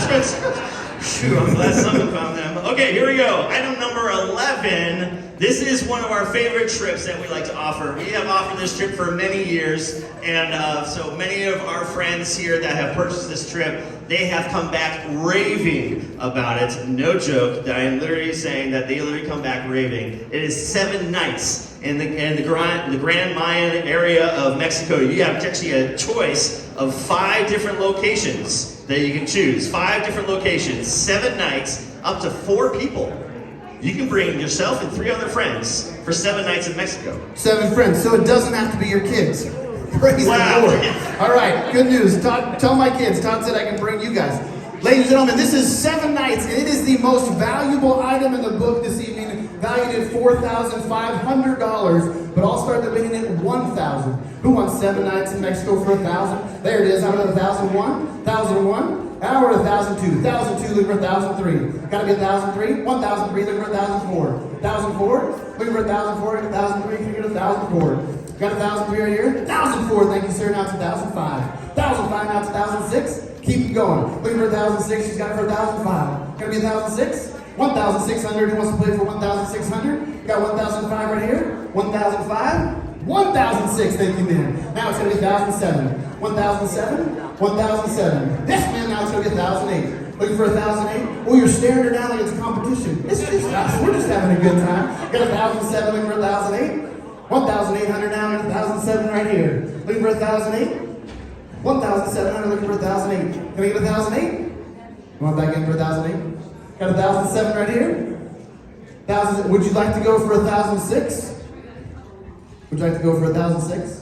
Shoot, I'm glad someone found them. Okay, here we go. Item number 11. This is one of our favorite trips that we like to offer. We have offered this trip for many years, and so many of our friends here that have purchased this trip, they have come back raving about it. No joke, I am literally saying that they literally come back raving. It is 7 nighs. In the Grand Mayan area of Mexico. You have actually a choice of 5 different locations that you can choose. 5 different locations, 7 nights, up to 4 people. You can bring yourself and 3 other friends for 7 nights in Mexico. 7 friends, so it doesn't have to be your kids. Praise the Lord. All right, good news. Todd, tell my kids. Todd said I can bring you guys. Ladies and gentlemen, this is 7 nights, and it is the most valuable item in the book this evening, valued at $4,500, but I'll start the bidding at $1,000. Who wants 7 nights in Mexico for $1,000? There it is. I'm at 1,001. 1,001. Now we're at 1,002. 1,002, looking for 1,003. Gotta be 1,003. 1,003, looking for 1,004. 1,004, looking for 1,004. 1,003, can you get 1,004? Got 1,003 right here. 1,004, thank you, sir. Now it's 1,005. 1,005, now it's 1,006. Keep going. Looking for 1,006. She's got it for 1,005. Gonna be 1,006. 1,600. Who wants to play for 1,600? Got 1,005 right here. 1,005. 1,006. Thank you, man. Now it's gonna be 1,007. 1,007. 1,007. Yes, man. Now it's gonna be 1,008. Looking for 1,008. Oh, you're staring her down like it's a competition. It's us. We're just having a good time. Got 1,007. Looking for 1,008. 1,800 now. And 1,007 right here. Looking for 1,008. 1,700, looking for 1,008. Can I get 1,008? You want back in for 1,008? Got 1,007 right here. 1,000. Would you like to go for 1,006? Would you like to go for 1,006?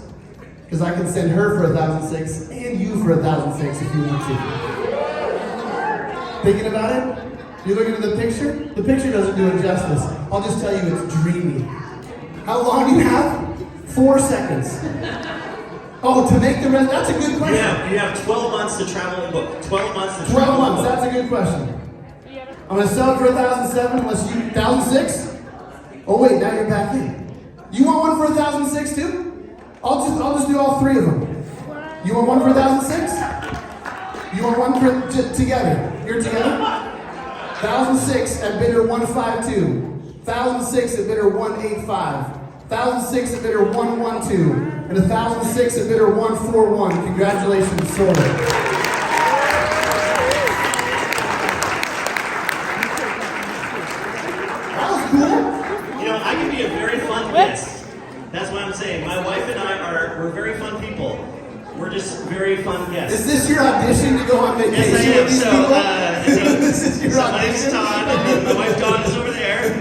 Because I can send her for 1,006 and you for 1,006 if you want to. Thinking about it? You looking at the picture? The picture doesn't do it justice. I'll just tell you it's dreamy. How long do you have? 4 seconds. Oh, to make the rest, that's a good question. You have 12 months to travel and book. 12 months to 12 travel months, and book. that's a good question. I'm gonna sell it for 1,007 unless you, 1,006? Oh wait, now you're back in. You want one for 1,006 too? I'll just do all 3 of them. You want one for 1,006? You want one for, together? You're together? 1,006 at bidder 152. 1,006 at bidder 185. 1,006 at bidder 112. And 1,006 at bidder 141. Congratulations, sold. That was cool. You know, I can be a very fun guest. That's what I'm saying. My wife and I we're very fun people. We're just very fun guests. Is this your audition to go on vacation Yes, I am. with these people? This is your So my name's audition? Todd, and my wife Dawn is over there,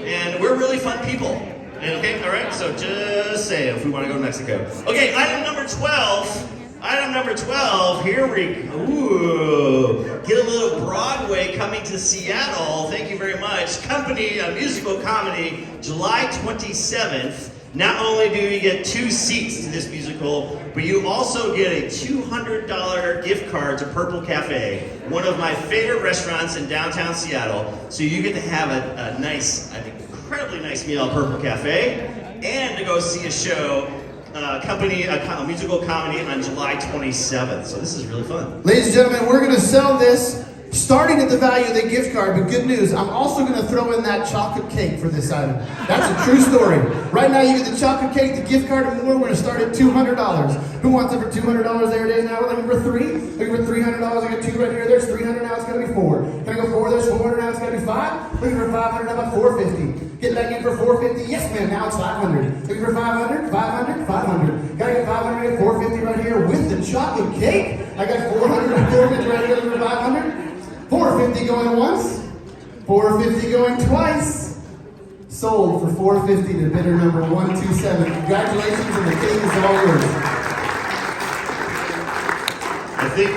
and we're really fun people. And okay, all right. So just say if we want to go to Mexico. Okay, item number 12. Item number 12. Here we go. Ooh, get a little Broadway coming to Seattle. Thank you very much. Company, a musical comedy, July 27th. Not only do you get 2 seats to this musical, but you also get a $200 gift card to Purple Cafe, one of my favorite restaurants in downtown Seattle. So you get to have a nice, incredibly nice meal at Purple Cafe, and to go see a show, a musical comedy on July 27th. So this is really fun. Ladies and gentlemen, we're going to sell this starting at the value of the gift card, but good news, I'm also going to throw in that chocolate cake for this item. That's a true story. Right now you get the chocolate cake, the gift card, and more. We're going to start at $200. Who wants it for $200 there it is now? We're looking for 3. Looking for $300. I got 2 right here. There's $300 now. It's got to be 4. Can I go 4? There's $400 now. It's got to be 5. Looking for $500. How about $450? Get back in for $450. Yes, ma'am. Now it's $500. Looking for $500. $500. $500. Got to get $500. $450 right here with the chocolate cake. I got $400 and $450 right here. Looking for $500. $450 going once, $450 going twice. Sold for $450 to bidder number 127. Congratulations, and the cake is all yours. I think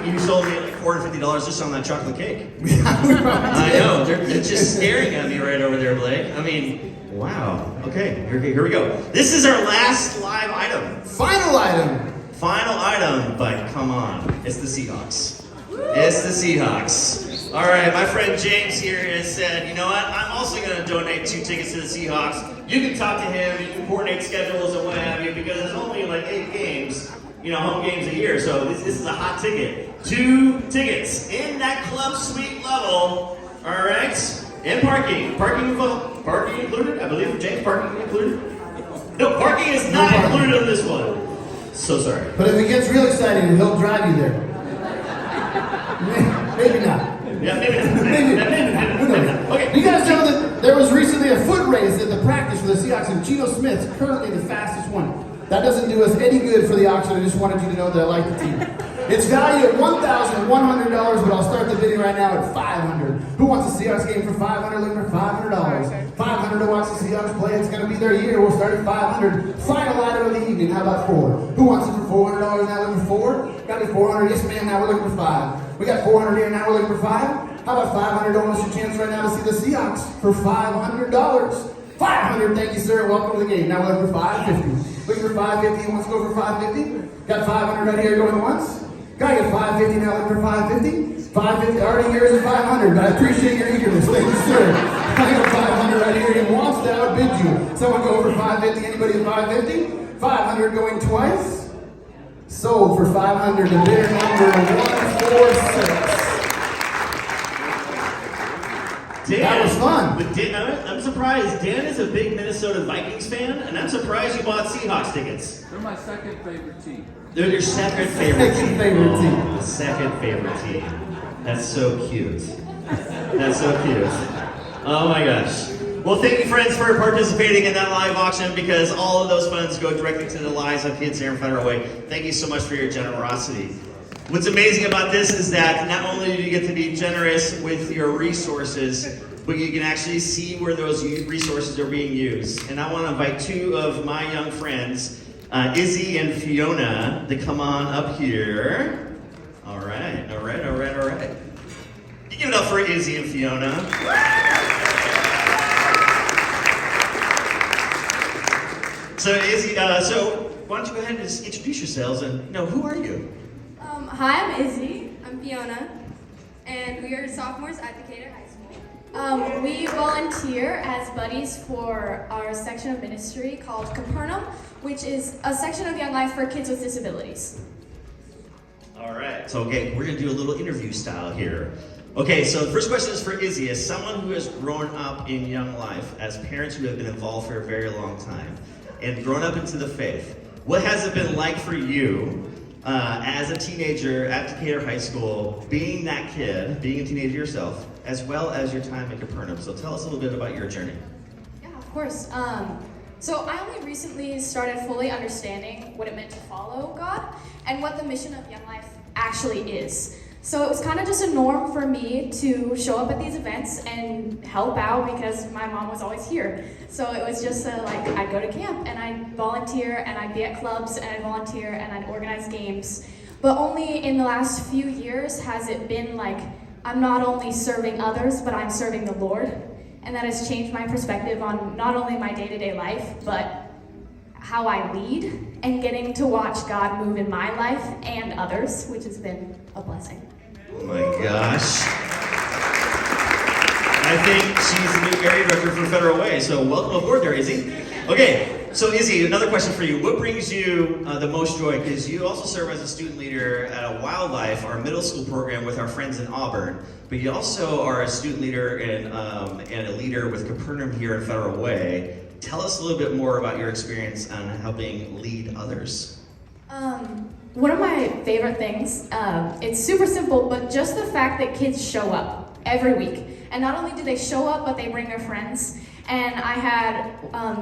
you sold me like $450 just on that chocolate cake. I know, they're just staring at me right over there, Blake. I mean, wow. Okay, here we go. This is our last live item. Final item. Final item, but come on, it's the Seahawks. It's the Seahawks. All right, my friend James here has said, you know what? I'm also going to donate 2 tickets to the Seahawks. You can talk to him, you can coordinate schedules and what have you, because there's only like 8 games, home games a year. So this is a hot ticket. 2 tickets in that club suite level. All right, and parking. Parking included? I believe James, parking included. No, parking is not included in this one. So sorry. But if it gets real exciting, he'll drive you there. Maybe not. Yeah, maybe not. Okay, you guys know that there was recently a foot race at the practice for the Seahawks, and Geno Smith's currently the fastest one. That doesn't do us any good for the auction. I just wanted you to know that I like the team. It's valued at $1,100, but I'll start the bidding right now at $500. Who wants a Seahawks game for $500? Looking for $500. $500 to watch the Seahawks play. It's going to be their year. We'll start at $500. Final item of the evening. How about 4? Who wants it for $400 now? Looking for 4? Got to be $400. Yes, ma'am. Now we're looking for 5. We got 400 here. Now we're looking for 5. How about $500? Don't miss your chance right now to see the Seahawks for $500. 500. Thank you, sir. Welcome to the game. Now we're looking for 550. Looking for 550. Who wants to go for 550? Got 500 right here going once. Gotta get 550 now, looking for 550. 550, already yours is 500, but I appreciate your eagerness. Thank you, sir. I got 500 right here. He wants to outbid you. Someone go over 550. Anybody at 550? 500 going twice. Sold for 500 to bidder number 146. Dan, that was fun. But Dan, I'm surprised. Dan is a big Minnesota Vikings fan, and I'm surprised you bought Seahawks tickets. They're my second favorite team. They're your second favorite team. Second favorite team. Second favorite team. That's so cute. That's so cute. Oh my gosh. Well, thank you, friends, for participating in that live auction, because all of those funds go directly to the lives of kids here in Federal Way. Thank you so much for your generosity. What's amazing about this is that not only do you get to be generous with your resources, but you can actually see where those resources are being used. And I want to invite 2 of my young friends, Izzy and Fiona, to come on up here. All right. You give it up for Izzy and Fiona. So Izzy, so why don't you go ahead and just introduce yourselves and who are you? Hi, I'm Izzy. I'm Fiona. And we are sophomores at Decatur High School. We volunteer as buddies for our section of ministry called Capernaum, which is a section of Young Life for kids with disabilities. All right, so we're gonna do a little interview style here. Okay, so the first question is for Izzy. As someone who has grown up in Young Life, as parents who have been involved for a very long time, and grown up into the faith, what has it been like for you as a teenager at Decatur High School, being that kid, being a teenager yourself, as well as your time at Capernaum? So tell us a little bit about your journey. Yeah, of course. So I only recently started fully understanding what it meant to follow God and what the mission of Young Life actually is. So it was kind of just a norm for me to show up at these events and help out because my mom was always here. So it was just like I'd go to camp and I'd volunteer and I'd be at clubs and I'd volunteer and I'd organize games. But only in the last few years has it been like I'm not only serving others, but I'm serving the Lord. And that has changed my perspective on not only my day-to-day life, but how I lead and getting to watch God move in my life and others, which has been a blessing. Oh my gosh. I think she's the new area director for Federal Way, so welcome aboard there, Izzy. Okay, so Izzy, another question for you. What brings you the most joy? Because you also serve as a student leader at a YoungLife, our middle school program with our friends in Auburn, but you also are a student leader and a leader with Capernaum here in Federal Way. Tell us a little bit more about your experience on helping lead others. One of my favorite things, it's super simple, but just the fact that kids show up every week. And not only do they show up, but they bring their friends. And I had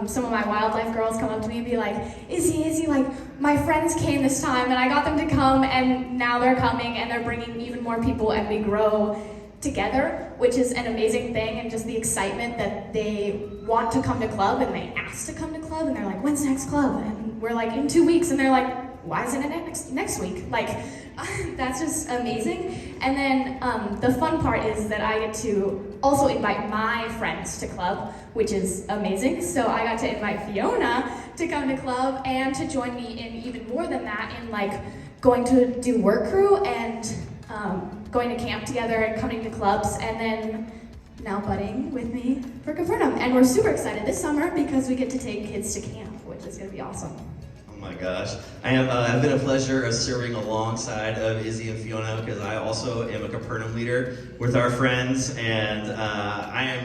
some of my wildlife girls come up to me and be like, Izzy, like, my friends came this time, and I got them to come, and now they're coming, and they're bringing even more people, and we grow together, which is an amazing thing, and just the excitement that they want to come to club, and they ask to come to club, and they're like, when's the next club? And we're like, in 2 weeks, and they're like, why isn't it next week? Like, that's just amazing. And then the fun part is that I get to also invite my friends to club, which is amazing. So I got to invite Fiona to come to club and to join me in even more than that in like going to do work crew and going to camp together and coming to clubs and then now budding with me for Capernaum. And we're super excited this summer because we get to take kids to camp, which is gonna be awesome. Oh my gosh. I have been a pleasure of serving alongside of Izzy and Fiona because I also am a Capernaum leader with our friends, and I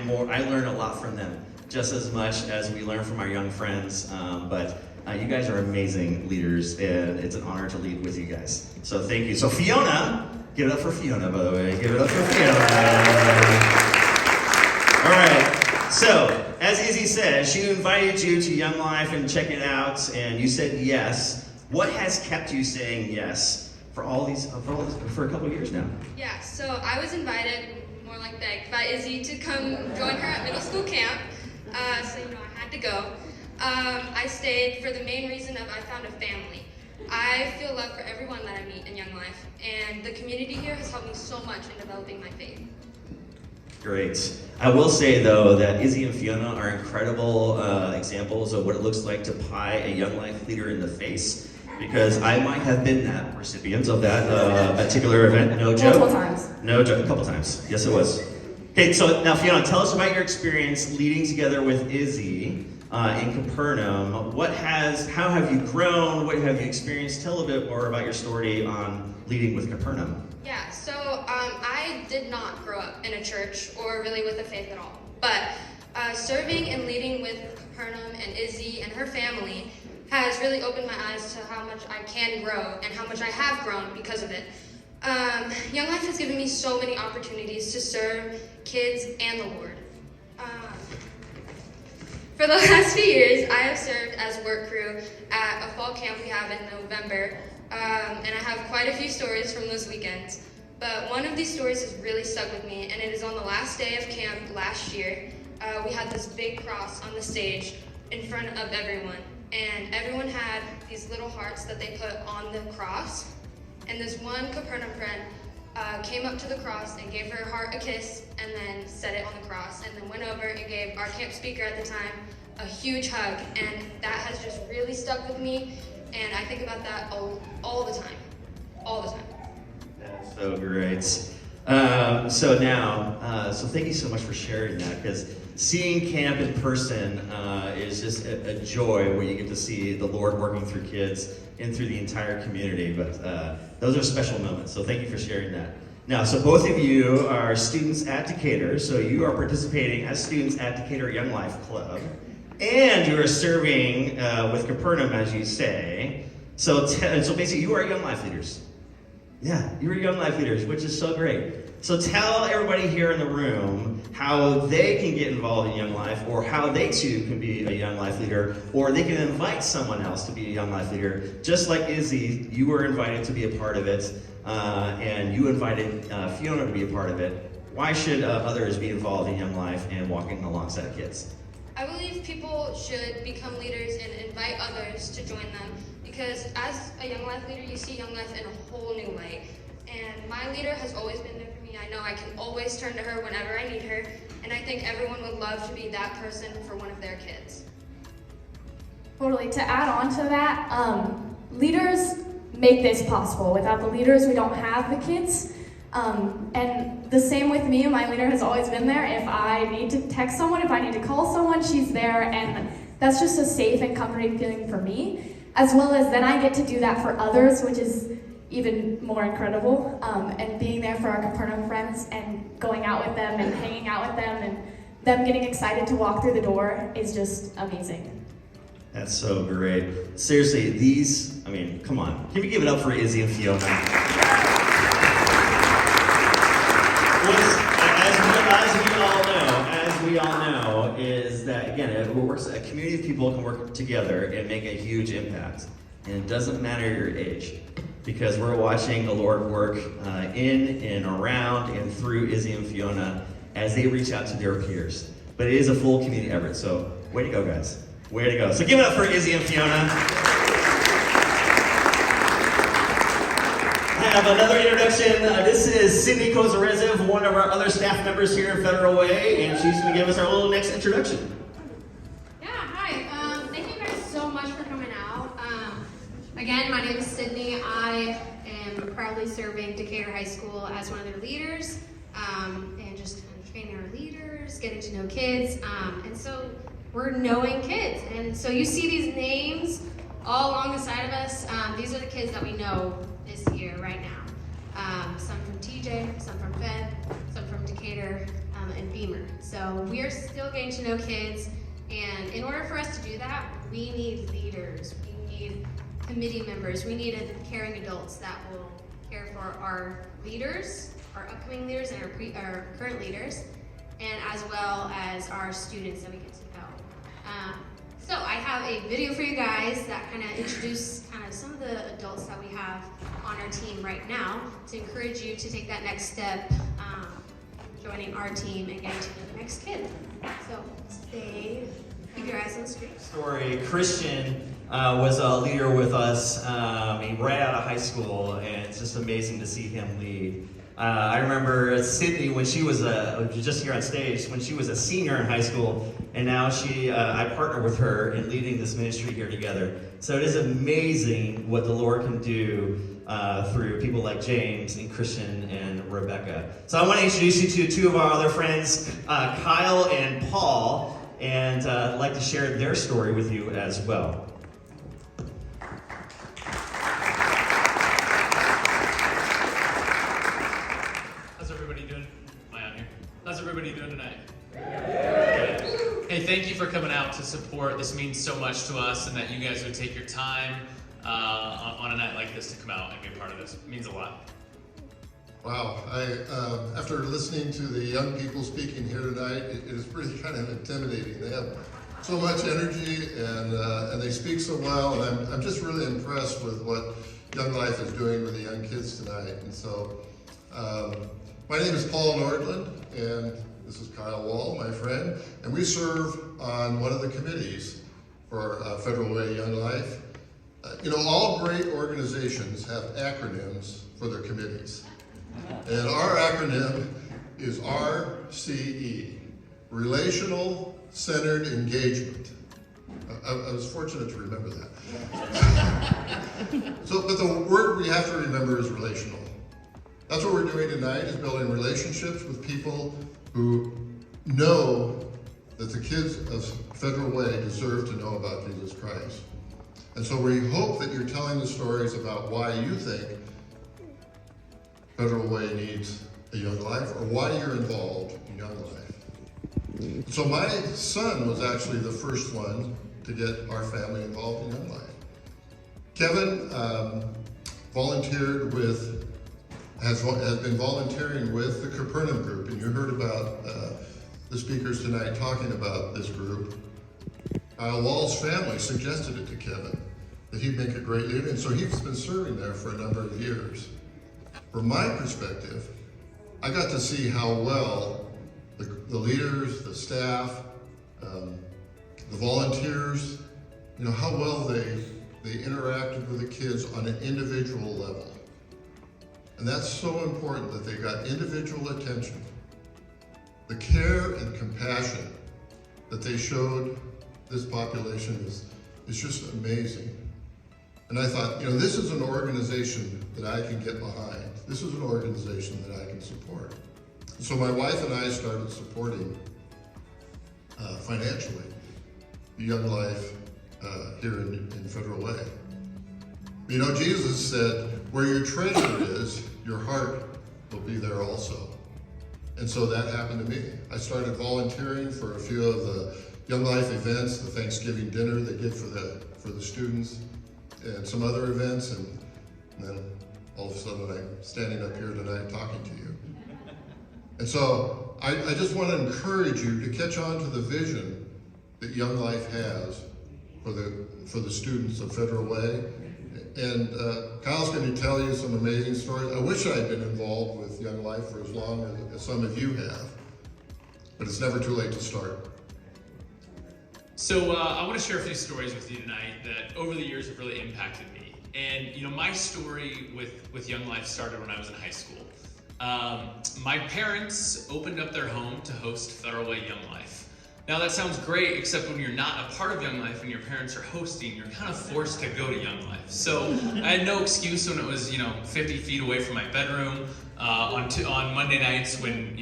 learn a lot from them just as much as we learn from our young friends. But you guys are amazing leaders, and it's an honor to lead with you guys. So thank you. So Fiona, give it up for Fiona, by the way. Give it up for Fiona. All right. So, as Izzy said, she invited you to Young Life and check it out, and you said yes. What has kept you saying yes for a couple of years now? Yeah, so I was invited, more like begged, by Izzy to come join her at middle school camp. So I had to go. I stayed for the main reason of I found a family. I feel love for everyone that I meet in Young Life, and the community here has helped me so much in developing my faith. Great. I will say, though, that Izzy and Fiona are incredible examples of what it looks like to pie a Young Life leader in the face, because I might have been that recipient of that particular event. No joke. Multiple times. No joke. A couple times. Yes, it was. Okay, so now, Fiona, tell us about your experience leading together with Izzy in Capernaum. How have you grown? What have you experienced? Tell a bit more about your story on leading with Capernaum. Yeah, so I did not grow up in a church or really with a faith at all. But serving and leading with Capernaum and Izzy and her family has really opened my eyes to how much I can grow and how much I have grown because of it. Young Life has given me so many opportunities to serve kids and the Lord. For the last few years, I have served as work crew at a fall camp we have in November. And I have quite a few stories from those weekends. But one of these stories has really stuck with me, and it is on the last day of camp last year. We had this big cross on the stage in front of everyone, and everyone had these little hearts that they put on the cross. And this one Capernaum friend came up to the cross and gave her heart a kiss, and then set it on the cross, and then went over and gave our camp speaker at the time a huge hug, and that has just really stuck with me. And I think about that all the time. All the time. That's so great. So thank you so much for sharing that, because seeing camp in person is just a joy where you get to see the Lord working through kids and through the entire community. But those are special moments, so thank you for sharing that. Now, so both of you are students at Decatur, so you are participating as students at Decatur Young Life Club. And you are serving with Capernaum, as you say. So basically, you are Young Life leaders. Yeah, you are Young Life leaders, which is so great. So tell everybody here in the room how they can get involved in Young Life, or how they too can be a Young Life leader, or they can invite someone else to be a Young Life leader. Just like Izzy, you were invited to be a part of it, and you invited Fiona to be a part of it. Why should others be involved in Young Life and walking alongside kids? I believe people should become leaders and invite others to join them, because as a Young Life leader, you see Young Life in a whole new light. And my leader has always been there for me. I know I can always turn to her whenever I need her, and I think everyone would love to be that person for one of their kids. Totally. To add on to that, leaders make this possible. Without the leaders, we don't have the kids. And the same with me, my leader has always been there. If I need to text someone, if I need to call someone, she's there, and that's just a safe and comforting feeling for me. As well as then I get to do that for others, which is even more incredible. And being there for our Capernaum friends and going out with them and hanging out with them and them getting excited to walk through the door is just amazing. That's so great. Seriously, come on. Can we give it up for Izzy and Fiona? As we all know, is that, again, a community of people can work together and make a huge impact. And it doesn't matter your age, because we're watching the Lord work in and around and through Izzy and Fiona as they reach out to their peers. But it is a full community effort, so way to go, guys. Way to go. So give it up for Izzy and Fiona. I have another introduction. This is Sydney Kozarezev, one of our other staff members here in Federal Way, and she's going to give us our little next introduction. Yeah, hi. Thank you guys so much for coming out. Again, my name is Sydney. I am proudly serving Decatur High School as one of their leaders, and just kind of training our leaders, getting to know kids, and so we're knowing kids. And so you see these names all along the side of us. These are the kids that we know this year, right now. Some from TJ, some from Fed, some from Decatur, and Beamer. So we are still getting to know kids, and in order for us to do that, we need leaders, we need committee members, we need caring adults that will care for our leaders, our upcoming leaders, and our current leaders, and as well as our students that we get to know. So I have a video for you guys that kind of introduce some of the adults that we have on our team right now to encourage you to take that next step, joining our team and getting to know the next kid. So keep your eyes on the screen. Story. Christian was a leader with us right out of high school, and it's just amazing to see him lead. I remember Sydney when she was just here on stage, when she was a senior in high school, and now I partner with her in leading this ministry here together. So it is amazing what the Lord can do through people like James and Christian and Rebecca. So I want to introduce you to two of our other friends, Kyle and Paul, and I'd like to share their story with you as well. How's everybody doing tonight? Good. Hey, thank you for coming out to support. This means so much to us, and that you guys would take your time on a night like this to come out and be a part of this. It means a lot. Wow, after listening to the young people speaking here tonight, it is really kind of intimidating. They have so much energy and they speak so well, and I'm just really impressed with what Young Life is doing with the young kids tonight. And so, my name is Paul Nordland, and this is Kyle Wall, my friend, and we serve on one of the committees for Federal Way Young Life. All great organizations have acronyms for their committees. And our acronym is RCE, Relational Centered Engagement. I was fortunate to remember that. But the word we have to remember is relational. That's what we're doing tonight, is building relationships with people who know that the kids of Federal Way deserve to know about Jesus Christ. And so we hope that you're telling the stories about why you think Federal Way needs a Young Life, or why you're involved in Young Life. So my son was actually the first one to get our family involved in Young Life. Kevin volunteered with has been volunteering with the Capernaum group, and you heard about the speakers tonight talking about this group. Wall's family suggested it to Kevin, that he'd make a great leader, and so he's been serving there for a number of years. From my perspective, I got to see how well the leaders, the staff, the volunteers, how well they interacted with the kids on an individual level. And that's so important, that they got individual attention. The care and compassion that they showed this population is just amazing. And I thought, this is an organization that I can get behind. This is an organization that I can support. So my wife and I started supporting financially the YoungLife here in Federal Way. Jesus said, where your treasure is, your heart will be there also. And so that happened to me. I started volunteering for a few of the YoungLife events, the Thanksgiving dinner they did for the students, and some other events, and then all of a sudden I'm standing up here tonight talking to you. And so I just want to encourage you to catch on to the vision that YoungLife has for the students of Federal Way. And Kyle's going to tell you some amazing stories. I wish I had been involved with YoungLife for as long as some of you have, but it's never too late to start. So I want to share a few stories with you tonight that over the years have really impacted me. And my story with YoungLife started when I was in high school. My parents opened up their home to host Federal Way YoungLife. Now that sounds great, except when you're not a part of YoungLife and your parents are hosting, you're kind of forced to go to YoungLife. So I had no excuse when it was 50 feet away from my bedroom on Monday nights when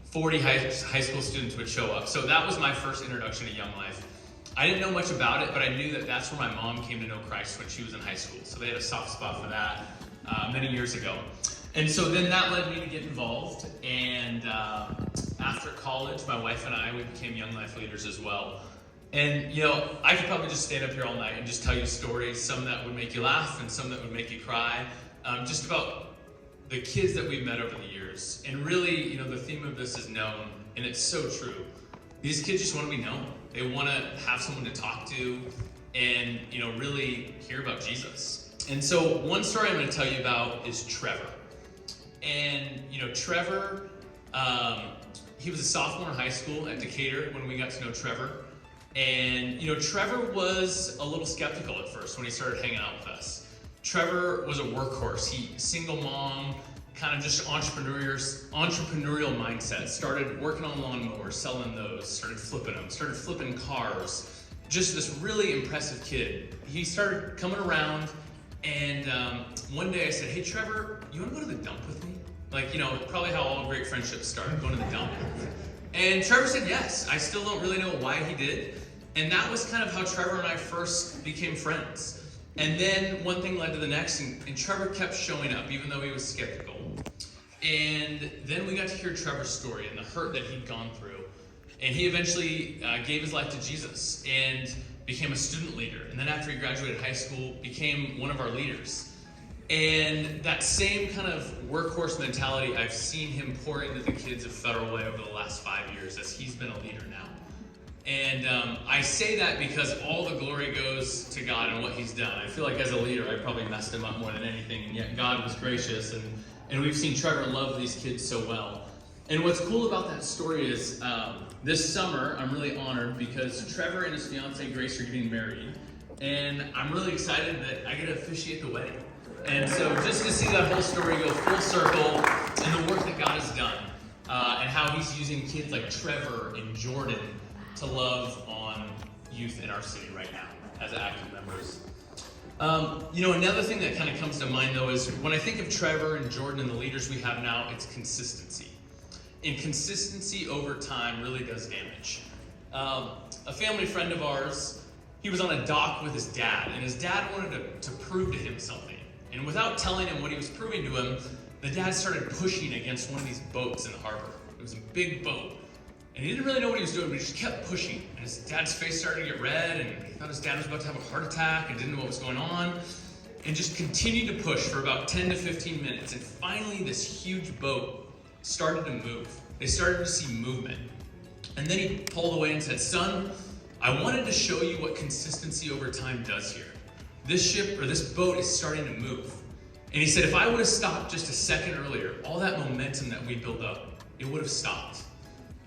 40 high school students would show up. So that was my first introduction to YoungLife. I didn't know much about it, but I knew that that's where my mom came to know Christ when she was in high school. So they had a soft spot for that many years ago. And so then that led me to get involved. And after college, my wife and I, we became YoungLife leaders as well. And I could probably just stand up here all night and just tell you stories, some that would make you laugh and some that would make you cry, just about the kids that we've met over the years. And really, the theme of this is known, and it's so true. These kids just want to be known. They want to have someone to talk to and, really hear about Jesus. And so one story I'm going to tell you about is Trevor. And, Trevor, he was a sophomore in high school at Decatur when we got to know Trevor. And, Trevor was a little skeptical at first when he started hanging out with us. Trevor was a workhorse. Single mom, kind of just entrepreneurial mindset. Started working on lawnmowers, selling those, started flipping them, started flipping cars. Just this really impressive kid. He started coming around, and one day I said, hey Trevor, you want to go to the dump with me? Probably how all great friendships start, going to the dump. And Trevor said yes. I still don't really know why he did. And that was kind of how Trevor and I first became friends. And then one thing led to the next, and Trevor kept showing up, even though he was skeptical. And then we got to hear Trevor's story and the hurt that he'd gone through. And he eventually gave his life to Jesus and became a student leader. And then after he graduated high school, became one of our leaders. And that same kind of workhorse mentality, I've seen him pour into the kids of Federal Way over the last 5 years as he's been a leader now. And I say that because all the glory goes to God and what he's done. I feel like as a leader, I probably messed him up more than anything, and yet God was gracious, and we've seen Trevor love these kids so well. And what's cool about that story is this summer, I'm really honored because Trevor and his fiancee Grace are getting married, and I'm really excited that I get to officiate the wedding. And so just to see that whole story go full circle and the work that God has done, and how he's using kids like Trevor and Jordan to love on youth in our city right now as active members. Another thing that kind of comes to mind though is when I think of Trevor and Jordan and the leaders we have now, it's consistency. And consistency over time really does damage. A family friend of ours, he was on a dock with his dad, and his dad wanted to prove to him something. And without telling him what he was proving to him, the dad started pushing against one of these boats in the harbor. It was a big boat. And he didn't really know what he was doing, but he just kept pushing. And his dad's face started to get red, and he thought his dad was about to have a heart attack and didn't know what was going on. and just continued to push for about 10 to 15 minutes. And finally, this huge boat started to move. They started to see movement. And then he pulled away and said, "Son, I wanted to show you what consistency over time does here. This ship, or this boat, is starting to move." And he said, "If I would have stopped just a second earlier, all that momentum that we built up, it would have stopped."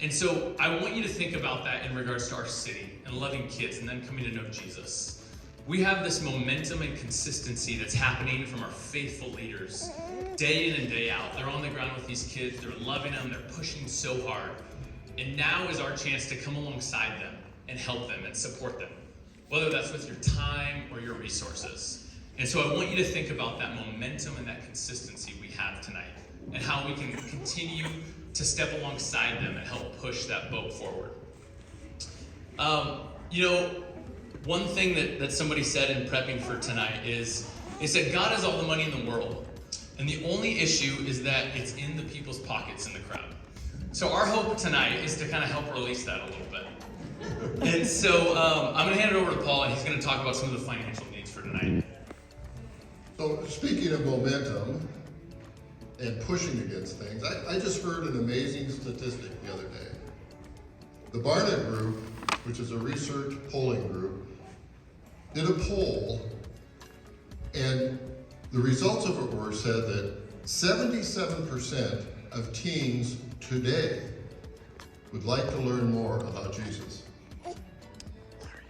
And so I want you to think about that in regards to our city and loving kids and then coming to know Jesus. We have this momentum and consistency that's happening from our faithful leaders day in and day out. They're on the ground with these kids, they're loving them, they're pushing so hard. And now is our chance to come alongside them and help them and support them, whether that's with your time or your resources. And so I want you to think about that momentum and that consistency we have tonight and how we can continue to step alongside them and help push that boat forward. One thing that somebody said in prepping for tonight is, they said, God has all the money in the world, and the only issue is that it's in the people's pockets in the crowd. So our hope tonight is to kind of help release that a little bit. And so I'm going to hand it over to Paul, and he's going to talk about some of the financial needs for tonight. So speaking of momentum and pushing against things, I just heard an amazing statistic the other day. The Barna Group, which is a research polling group, did a poll, and the results of it were said that 77% of teens today would like to learn more about Jesus.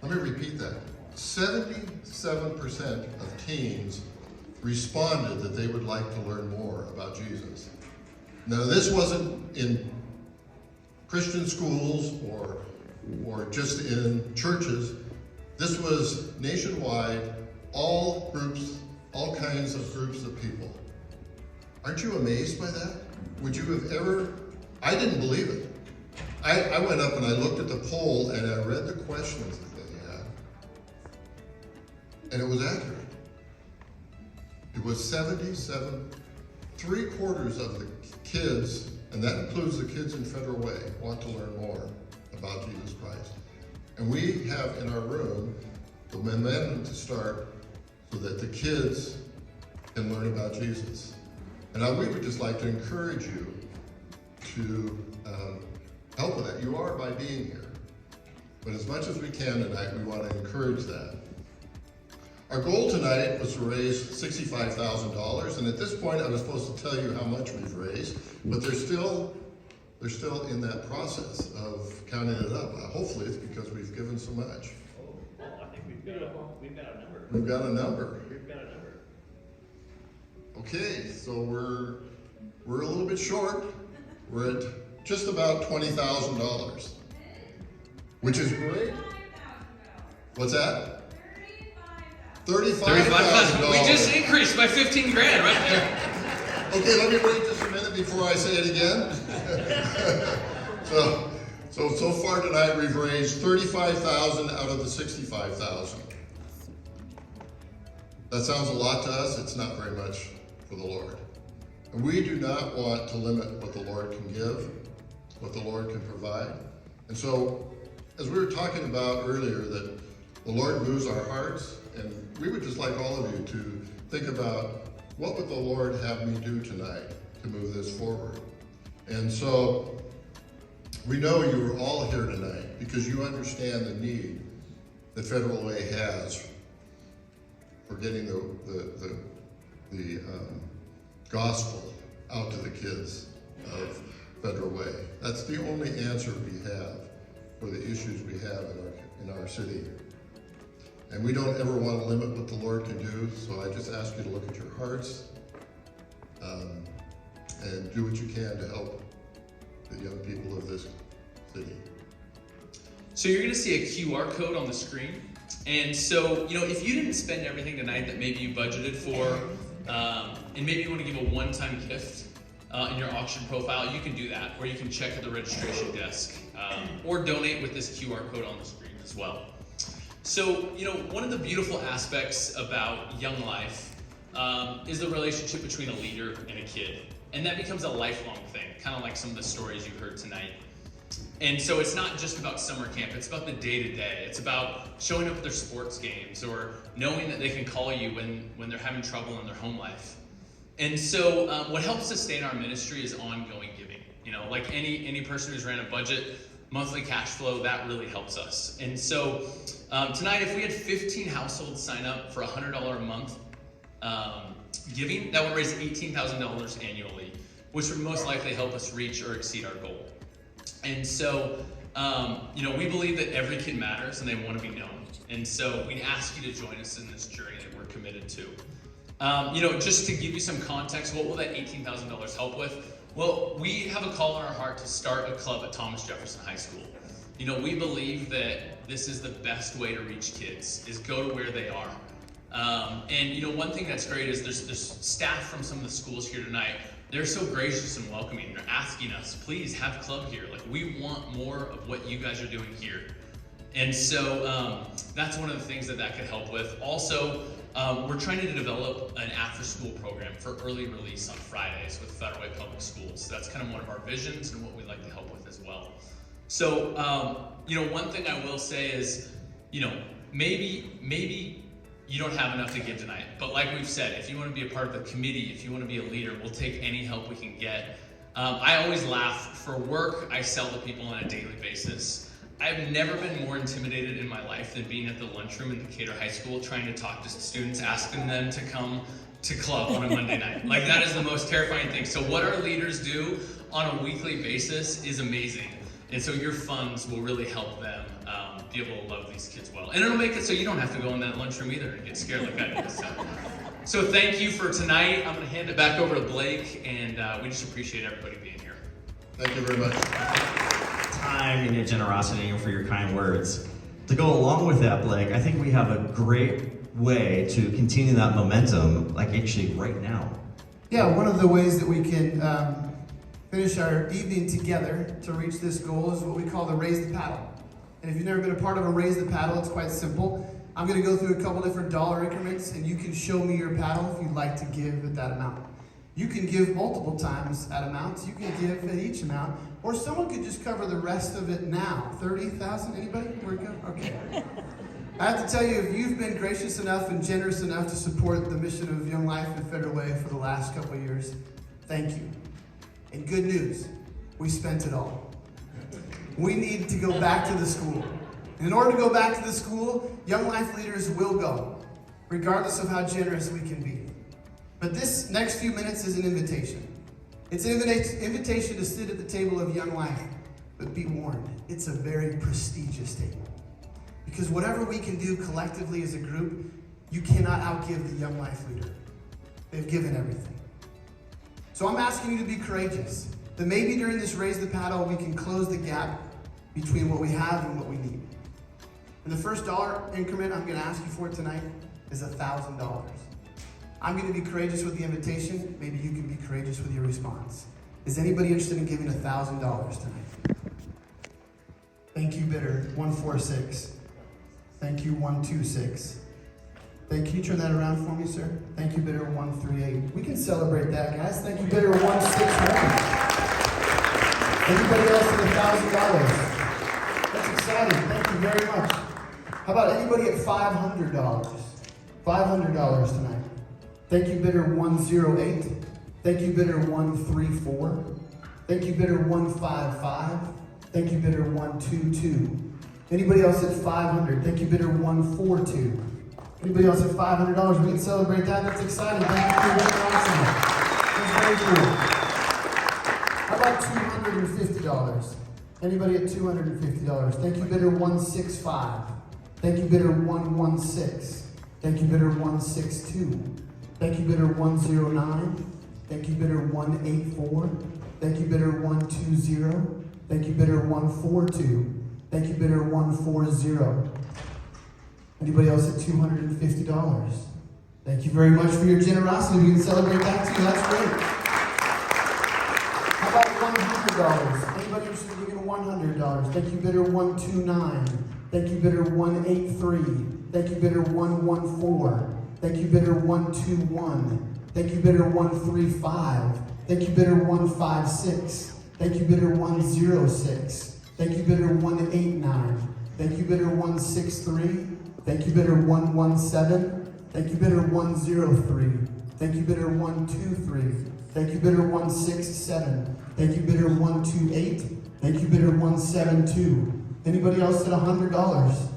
Let me repeat that. 77% of teens responded that they would like to learn more about Jesus. Now, this wasn't in Christian schools or just in churches. This was nationwide, all groups, all kinds of groups of people. Aren't you amazed by that? Would you have ever? I didn't believe it. I went up and I looked at the poll and I read the questions that they had, and it was accurate. It was 77, 3/4 of the kids, and that includes the kids in Federal Way, want to learn more about Jesus Christ. And we have in our room the momentum to start so that the kids can learn about Jesus. And we would just like to encourage you to help with that. You are by being here. But as much as we can tonight, we want to encourage that. Our goal tonight was to raise $65,000, and at this point I was supposed to tell you how much we've raised, but they're still in that process of counting it up. Hopefully it's because we've given so much. Oh, I think we've got a number. We've got a number. We've got a number. Okay, so we're a little bit short. We're at just about $20,000, which is great. What's that? $35,000. We just increased by 15 grand right there. Okay, let me wait just a minute before I say it again. So far tonight we've raised $35,000 out of the $65,000. That sounds a lot to us. It's not very much for the Lord. And we do not want to limit what the Lord can give, what the Lord can provide. And so, as we were talking about earlier, that the Lord moves our hearts, and we would just like all of you to think about, what would the Lord have me do tonight to move this forward? And so, we know you are all here tonight because you understand the need that Federal Way has for getting the gospel out to the kids of Federal Way. That's the only answer we have for the issues we have in our city. And we don't ever want to limit what the Lord can do, so I just ask you to look at your hearts and do what you can to help the young people of this city. So you're going to see a QR code on the screen. And so, if you didn't spend everything tonight that maybe you budgeted for, and maybe you want to give a one-time gift in your auction profile, you can do that, or you can check at the registration desk, or donate with this QR code on the screen as well. So, one of the beautiful aspects about YoungLife is the relationship between a leader and a kid. And that becomes a lifelong thing, kind of like some of the stories you heard tonight. And so it's not just about summer camp, it's about the day-to-day. It's about showing up at their sports games or knowing that they can call you when they're having trouble in their home life. And so what helps sustain our ministry is ongoing giving. You know, like any person who's ran a budget, monthly cash flow, that really helps us. And so tonight, if we had 15 households sign up for $100 a month giving, that would raise $18,000 annually, which would most likely help us reach or exceed our goal. And so, you know, we believe that every kid matters and they want to be known. And so we ask you to join us in this journey that we're committed to. You know, just to give you some context, what will that $18,000 help with? Well, we have a call in our heart to start a club at Thomas Jefferson High School. You know, we believe that this is the best way to reach kids, is go to where they are. And you know, one thing that's great is there's staff from some of the schools here tonight. They're so gracious and welcoming. They're asking us, please have club here. Like, we want more of what you guys are doing here. And so that's one of the things that could help with. Also, we're trying to develop an after-school program for early release on Fridays with Federal Way Public Schools. So that's kind of one of our visions and what we'd like to help with as well. So, you know, one thing I will say is, you know, maybe you don't have enough to give tonight. But like we've said, if you want to be a part of the committee, if you want to be a leader, we'll take any help we can get. I always laugh. For work, I sell to people on a daily basis. I've never been more intimidated in my life than being at the lunchroom in Decatur High School trying to talk to students, asking them to come to club on a Monday night. Like, that is the most terrifying thing. So what our leaders do on a weekly basis is amazing. And so your funds will really help them be able to love these kids well. And it'll make it so you don't have to go in that lunchroom either and get scared like I did. So thank you for tonight. I'm going to hand it back over to Blake, and we just appreciate everybody being here. Thank you very much. Time and your generosity and for your kind words. To go along with that, Blake, I think we have a great way to continue that momentum, like actually right now. Yeah, one of the ways that we can finish our evening together to reach this goal is what we call the Raise the Paddle. And if you've never been a part of a Raise the Paddle, it's quite simple. I'm going to go through a couple different dollar increments, and you can show me your paddle if you'd like to give at that amount. You can give multiple times at amounts. You can give at each amount, or someone could just cover the rest of it now. 30,000, anybody? Where we go? Okay. I have to tell you, if you've been gracious enough and generous enough to support the mission of Young Life and Federal Way for the last couple of years, thank you. And good news, we spent it all. We need to go back to the school. And in order to go back to the school, Young Life leaders will go, regardless of how generous we can be. But this next few minutes is an invitation. It's an invitation to sit at the table of Young Life, but be warned, it's a very prestigious table. Because whatever we can do collectively as a group, you cannot outgive the Young Life leader. They've given everything. So I'm asking you to be courageous, that maybe during this Raise the Paddle, we can close the gap between what we have and what we need. And the first dollar increment I'm going to ask you for tonight is $1,000. I'm going to be courageous with the invitation. Maybe you can be courageous with your response. Is anybody interested in giving $1,000 tonight? Thank you, bidder 146. Thank you, 126. Can you turn that around for me, sir? Thank you, bidder 138. We can celebrate that, guys. Thank you, bidder 161. Anybody else with $1,000? That's exciting. Thank you very much. How about anybody at $500? $500 tonight. Thank you, bidder 108. Thank you, bidder 134. Thank you, bidder 155. Thank you, bidder 122. Anybody else at 500? Thank you, bidder 142. Anybody else at $500? We can celebrate that. That's exciting. Thank you for your generosity. That's very cool. How about $250? Anybody at $250? Thank you, bidder 165. Thank you, bidder 116. Thank you, bidder 162. Thank you, bidder 109. Thank you, bidder 184. Thank you, bidder 120. Thank you, bidder 142. Thank you, bidder 140. Anybody else at $250? Thank you very much for your generosity. We can celebrate that too. That's great. How about $100? Anybody interested in giving $100? Thank you, bidder 129. Thank you, bidder 183. Thank you, bidder 114. Thank you, bidder 121. Thank you, bidder 135. Thank you, bidder 156. Thank you, bidder 106. Thank you, bidder 189. Thank you, bidder 163. Thank you, bidder 117. Thank you, bidder 103. Thank you, bidder 123. Thank you, bidder 167. Thank you, bidder 128. Thank you, bidder 172. Anybody else at $100?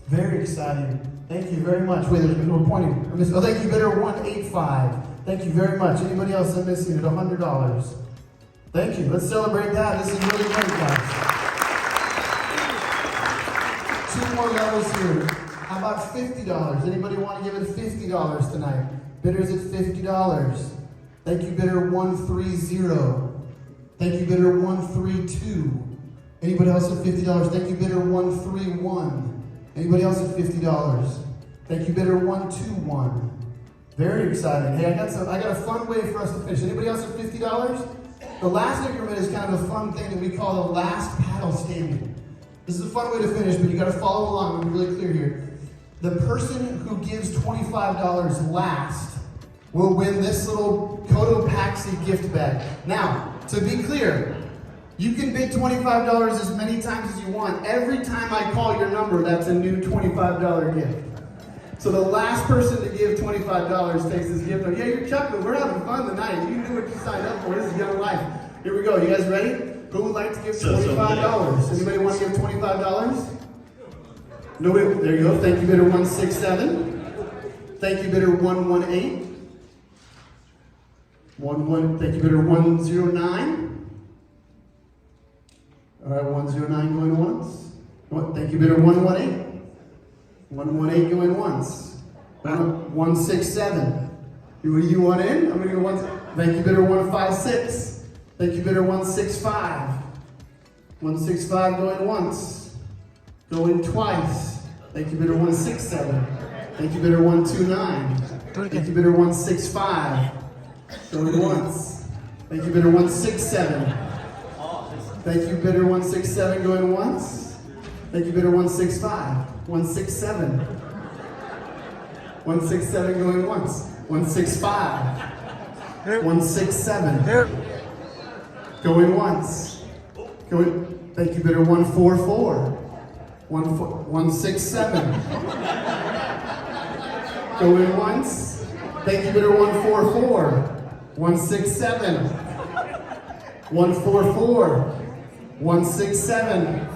Very exciting. Thank you very much. Wait, there's no pointing. Oh, thank you, bidder 185. Thank you very much. Anybody else I'm missing at $100? Thank you. Let's celebrate that. This is really great, guys. 2 more levels here. How about $50? Anybody want to give it $50 tonight? Bidders at $50. Thank you, bidder 130. Thank you, bidder 132. Anybody else at $50? Thank you, bidder 131. Anybody else at $50? Thank you, bidder 121. Very exciting. Hey, I got a fun way for us to finish. Anybody else at $50? The last increment is kind of a fun thing that we call the last paddle standing. This is a fun way to finish, but you got to follow along. I'm really clear here. The person who gives $25 last will win this little Cotopaxi gift bag. Now, to be clear, you can bid $25 as many times as you want. Every time I call your number, that's a new $25 gift. So the last person to give $25 takes this gift. Yeah, you're chuckling. We're having fun tonight. You knew what you signed up for. This is Young Life. Here we go. You guys ready? Who would like to give $25? Anybody want to give $25? Nobody? There you go. Thank you, bidder 167. Thank you, bidder 118. Thank you, bidder 109. All right, 109 going once. Thank you, bidder 118. 118 going once. 167. You want in? I'm going to go once. Thank you, bidder 156. Thank you, bidder 165. 165 going once. Going twice. Thank you, bidder 167. Thank you, bidder 129. Thank you, bidder 165. Going once. Thank you, bidder 167. Thank you, bidder 167 going once. Thank you, bidder 165. 167. 167 going once. 165. 167. Going once. Thank you, bidder 144. 167. Going once. Thank you, bidder 144. 167. 144. 167.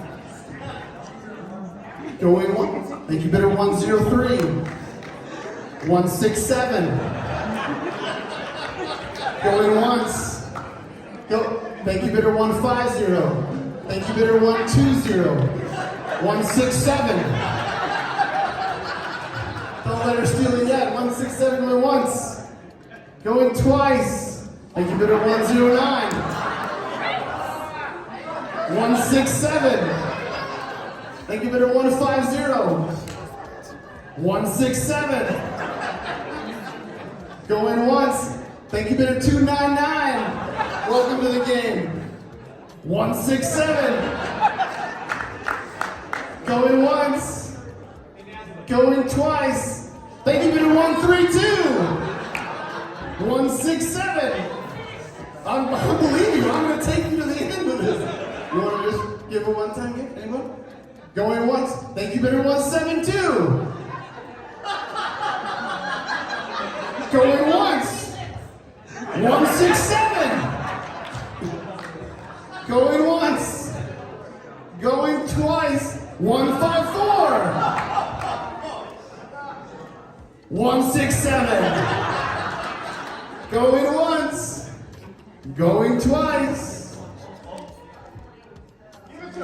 Going once. Thank you, bidder 103. 167. Going once. Thank you, bidder 150. Thank you, bidder 120. 167. Don't let her steal it yet. 167 going once. Going twice. Thank you, bidder 109. 167. Thank you, bidder 150. 167. Going once. Thank you, bidder 299. Welcome to the game. 167. Going once. Going twice. Thank you, bidder 132. 167. I believe you. I'm going to take you to the end of this. You want to just give a one-time gift? Anyone? Going once. Thank you, bidder 172. Going once. 167. Going once. Going twice. 154. 167. Going once. Going twice.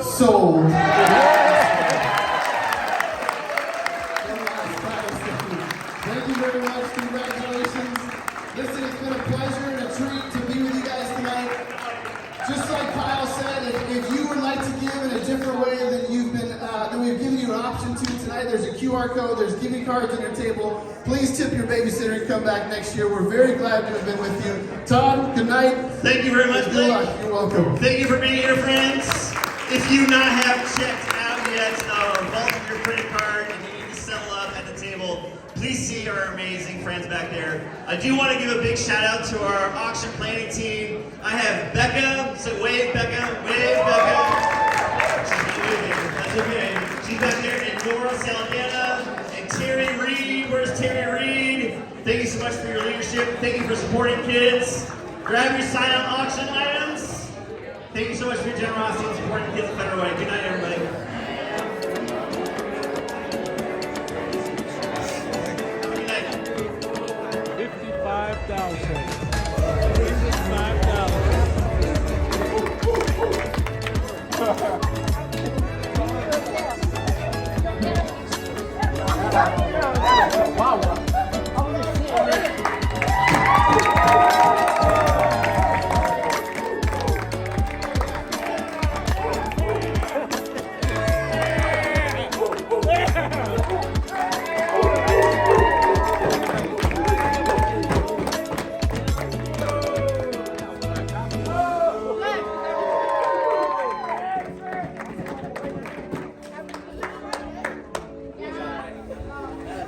Sold. Thank you very much. Congratulations. Listen, it's been a pleasure and a treat to be with you guys tonight. Just like Kyle said, if you would like to give in a different way than we've given you an option to tonight, there's a QR code, there's giving cards on your table. Please tip your babysitter and come back next year. We're very glad to have been with you. Todd, good night. Thank you very much, Blake. Good luck. You're welcome. Thank you for being here, friends. If you not have checked out yet vault of your credit card and you need to settle up at the table, please see our amazing friends back there. I do want to give a big shout out to our auction planning team. I have Becca. So wave, Becca. Wave, Becca. okay. She's back there, and Nora Saldana, and Terry Reed. Where's Terry Reed? Thank you so much for your leadership. Thank you for supporting kids. Grab your silent auction items. Thank you so much for your generosity and supporting kids a better way. Good night, everybody. Good night. 55,000. 55,000. Wow.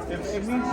It means